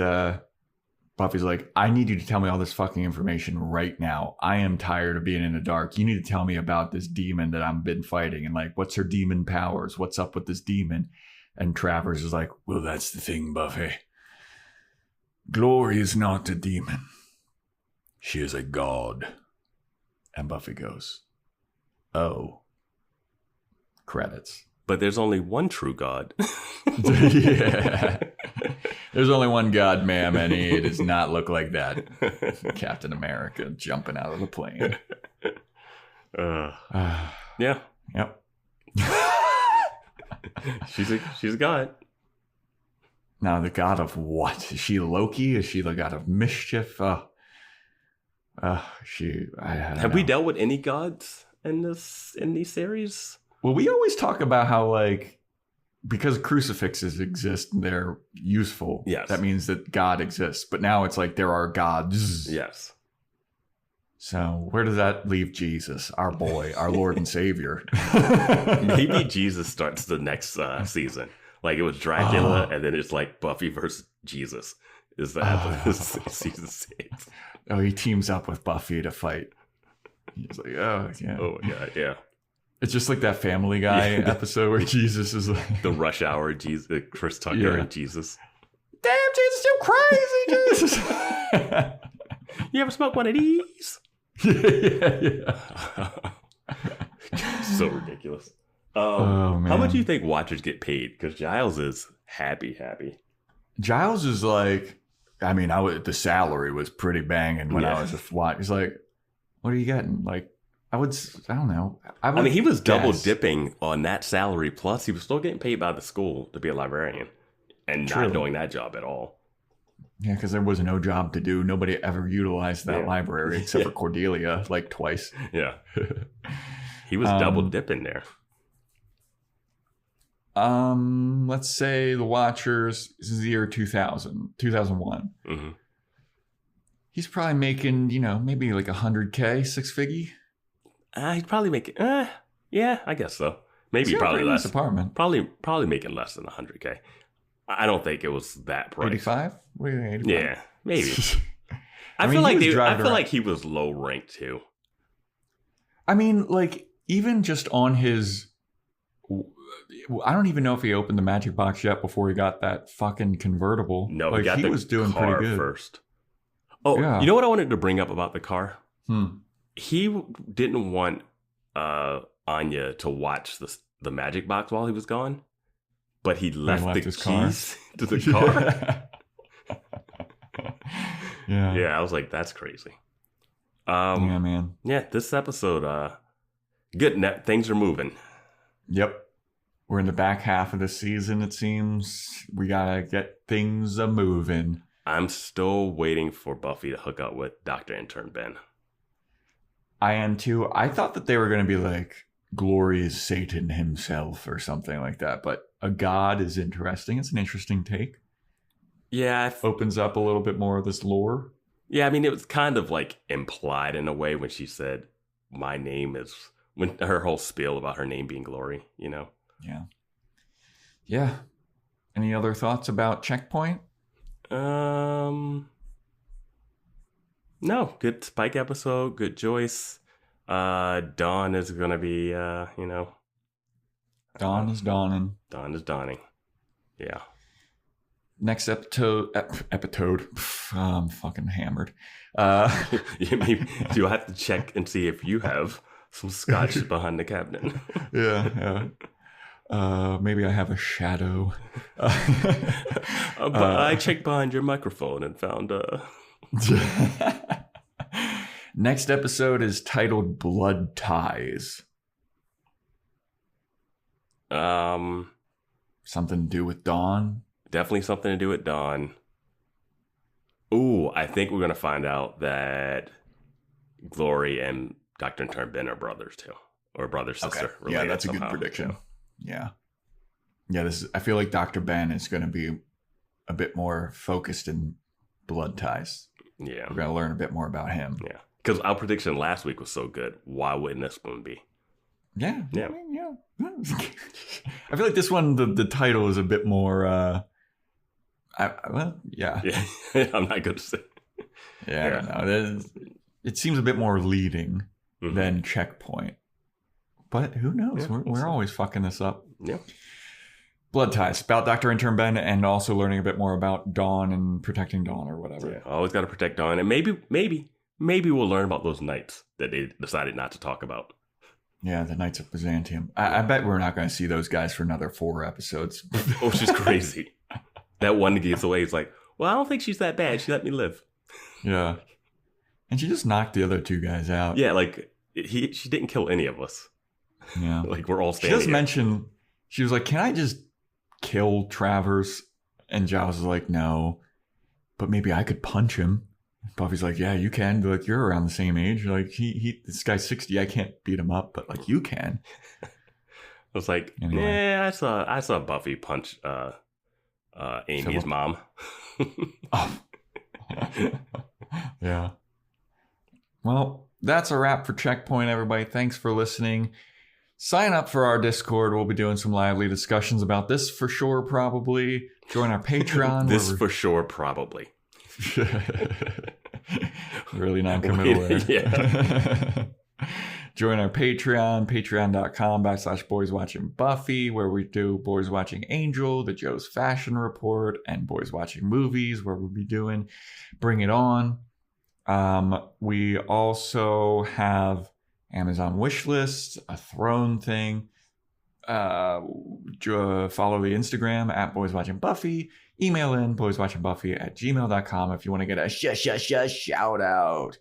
Buffy's like, "I need you to tell me all this fucking information right now. I am tired of being in the dark. You need to tell me about this demon that I've been fighting, and like, what's her demon powers? What's up with this demon?" And Travers is like, "Well, that's the thing, Buffy. Glory is not a demon. She is a god." And Buffy goes, "Oh." Credits. But there's only one true god. Yeah. There's only one god, ma'am, and he does not look like that. Captain America jumping out of the plane. Yeah. Yep. She's a god. Now, the god of what? Is she Loki? Is she the god of mischief? Have we dealt with any gods in these series? Well, we always talk about how, like, because crucifixes exist, they're useful. Yes. That means that God exists. But now it's like there are gods. Yes. So where does that leave Jesus, our boy, our Lord and Savior? Maybe Jesus starts the next season. Like it was Dracula, and then it's like Buffy versus Jesus. Is that season 6? Oh, he teams up with Buffy to fight. He's like, oh, yeah. Oh, yeah, yeah. It's just like that Family Guy episode where Jesus is like... The Rush Hour, Jesus, Chris Tucker and Jesus. Damn, Jesus, you crazy, Jesus! You ever smoke one of these? Yeah. So ridiculous. Oh, man. How much do you think Watchers get paid? Because Giles is happy. Giles is like... I mean, the salary was pretty banging when I was a watch. He's like, what are you getting? Like, I don't know. I mean, he was double dipping on that salary. Plus, he was still getting paid by the school to be a librarian and not doing that job at all. Yeah, because there was no job to do. Nobody ever utilized that library except for Cordelia, like twice. Yeah. He was double dipping there. Let's say the Watchers, this is the year 2001. Mm-hmm. He's probably making, maybe like $100K, six-figure. He's probably making, yeah, I guess so. Maybe probably less. Nice apartment. Probably making less than $100K. I don't think it was that price. 85? 85? Yeah, maybe. I feel like he was low ranked too. I mean, like, even just on his, I don't even know if he opened the magic box yet before he got that fucking convertible. No, like, he was doing car pretty good first. Oh, yeah. You know what I wanted to bring up about the car? He didn't want Anya to watch the magic box while he was gone, but he left the keys to the car. Yeah, I was like, that's crazy. Yeah, man. Yeah, this episode, good. Things are moving. Yep. We're in the back half of the season, it seems. We gotta get things a-moving. I'm still waiting for Buffy to hook up with Doctor Intern Ben. I am too. I thought that they were going to be like, Glory is Satan himself or something like that. But a god is interesting. It's an interesting take. Yeah. Opens up a little bit more of this lore. Yeah, I mean, it was kind of like implied in a way when she said, my name is, when her whole spiel about her name being Glory, Yeah. Yeah. Any other thoughts about Checkpoint? No, good Spike episode, good Joyce. Dawn is gonna be, Dawn is dawning. Dawn is dawning. Yeah. Next episode. I'm fucking hammered. You'll have to check and see if you have some scotch behind the cabinet. Yeah. Maybe I have a shadow. But I checked behind your microphone and found Next episode is titled Blood Ties. Something to do with Dawn? Definitely something to do with Dawn. Ooh, I think we're going to find out that Glory and Doctor Intern Ben are brothers too. Or brother-sister. Okay. Yeah, that's somehow. A good prediction. Yeah. Yeah, I feel like Dr. Ben is going to be a bit more focused in blood ties. Yeah. We're going to learn a bit more about him. Yeah. Because our prediction last week was so good. Why wouldn't this one be? Yeah. Yeah. I mean, yeah. I feel like this one, the title is a bit more, yeah. I'm not going to say. Yeah, I don't know. It seems a bit more leading than Checkpoint. But who knows? Yeah, we're always fucking this up. Yeah. Blood Ties, about Dr. Intern Ben, and also learning a bit more about Dawn and protecting Dawn or whatever. Yeah, always got to protect Dawn. And maybe we'll learn about those knights that they decided not to talk about. Yeah, the Knights of Byzantium. I bet we're not going to see those guys for another 4 episodes. Which is crazy. That one gets away. He's like, well, I don't think she's that bad. She let me live. Yeah. And she just knocked the other 2 guys out. Yeah, like, she didn't kill any of us. Yeah. Like, we're all standing She does mention, she was like, can I just kill Travers? And Giles is like, no. But maybe I could punch him. Buffy's like, yeah, you can. They're like, you're around the same age. Like, this guy's 60. I can't beat him up, but like, you can. I was like, anyway. Yeah, I saw Buffy punch Amy's mom. Oh. Yeah. Well, that's a wrap for Checkpoint, everybody. Thanks for listening. Sign up for our Discord. We'll be doing some lively discussions about this for sure, probably. Join our Patreon. This for sure, probably. Really non-committal there. Yeah. Join our Patreon, patreon.com/Boys Watching Buffy, where we do Boys Watching Angel, the Joe's Fashion Report, and Boys Watching Movies, where we'll be doing Bring It On. We also have Amazon wishlist, a throne thing. Follow the Instagram at Boys Watching Buffy. Email in boyswatchingbuffy@gmail.com if you want to get a shout out.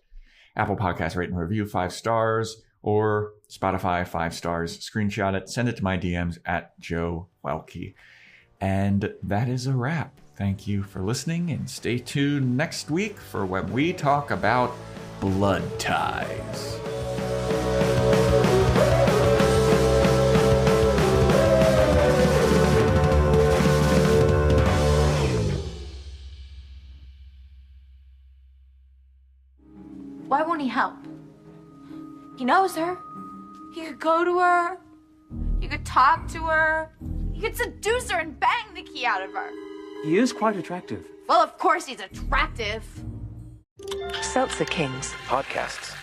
Apple Podcast rate and review 5 stars, or Spotify 5 stars. Screenshot it, send it to my DMs at Joe Welke. And that is a wrap. Thank you for listening, and stay tuned next week for when we talk about Blood Ties. Why won't he help? He knows her. He could go to her. He could talk to her. He could seduce her and bang the key out of her. He is quite attractive. Well, of course he's attractive. Seltzer Kings Podcasts.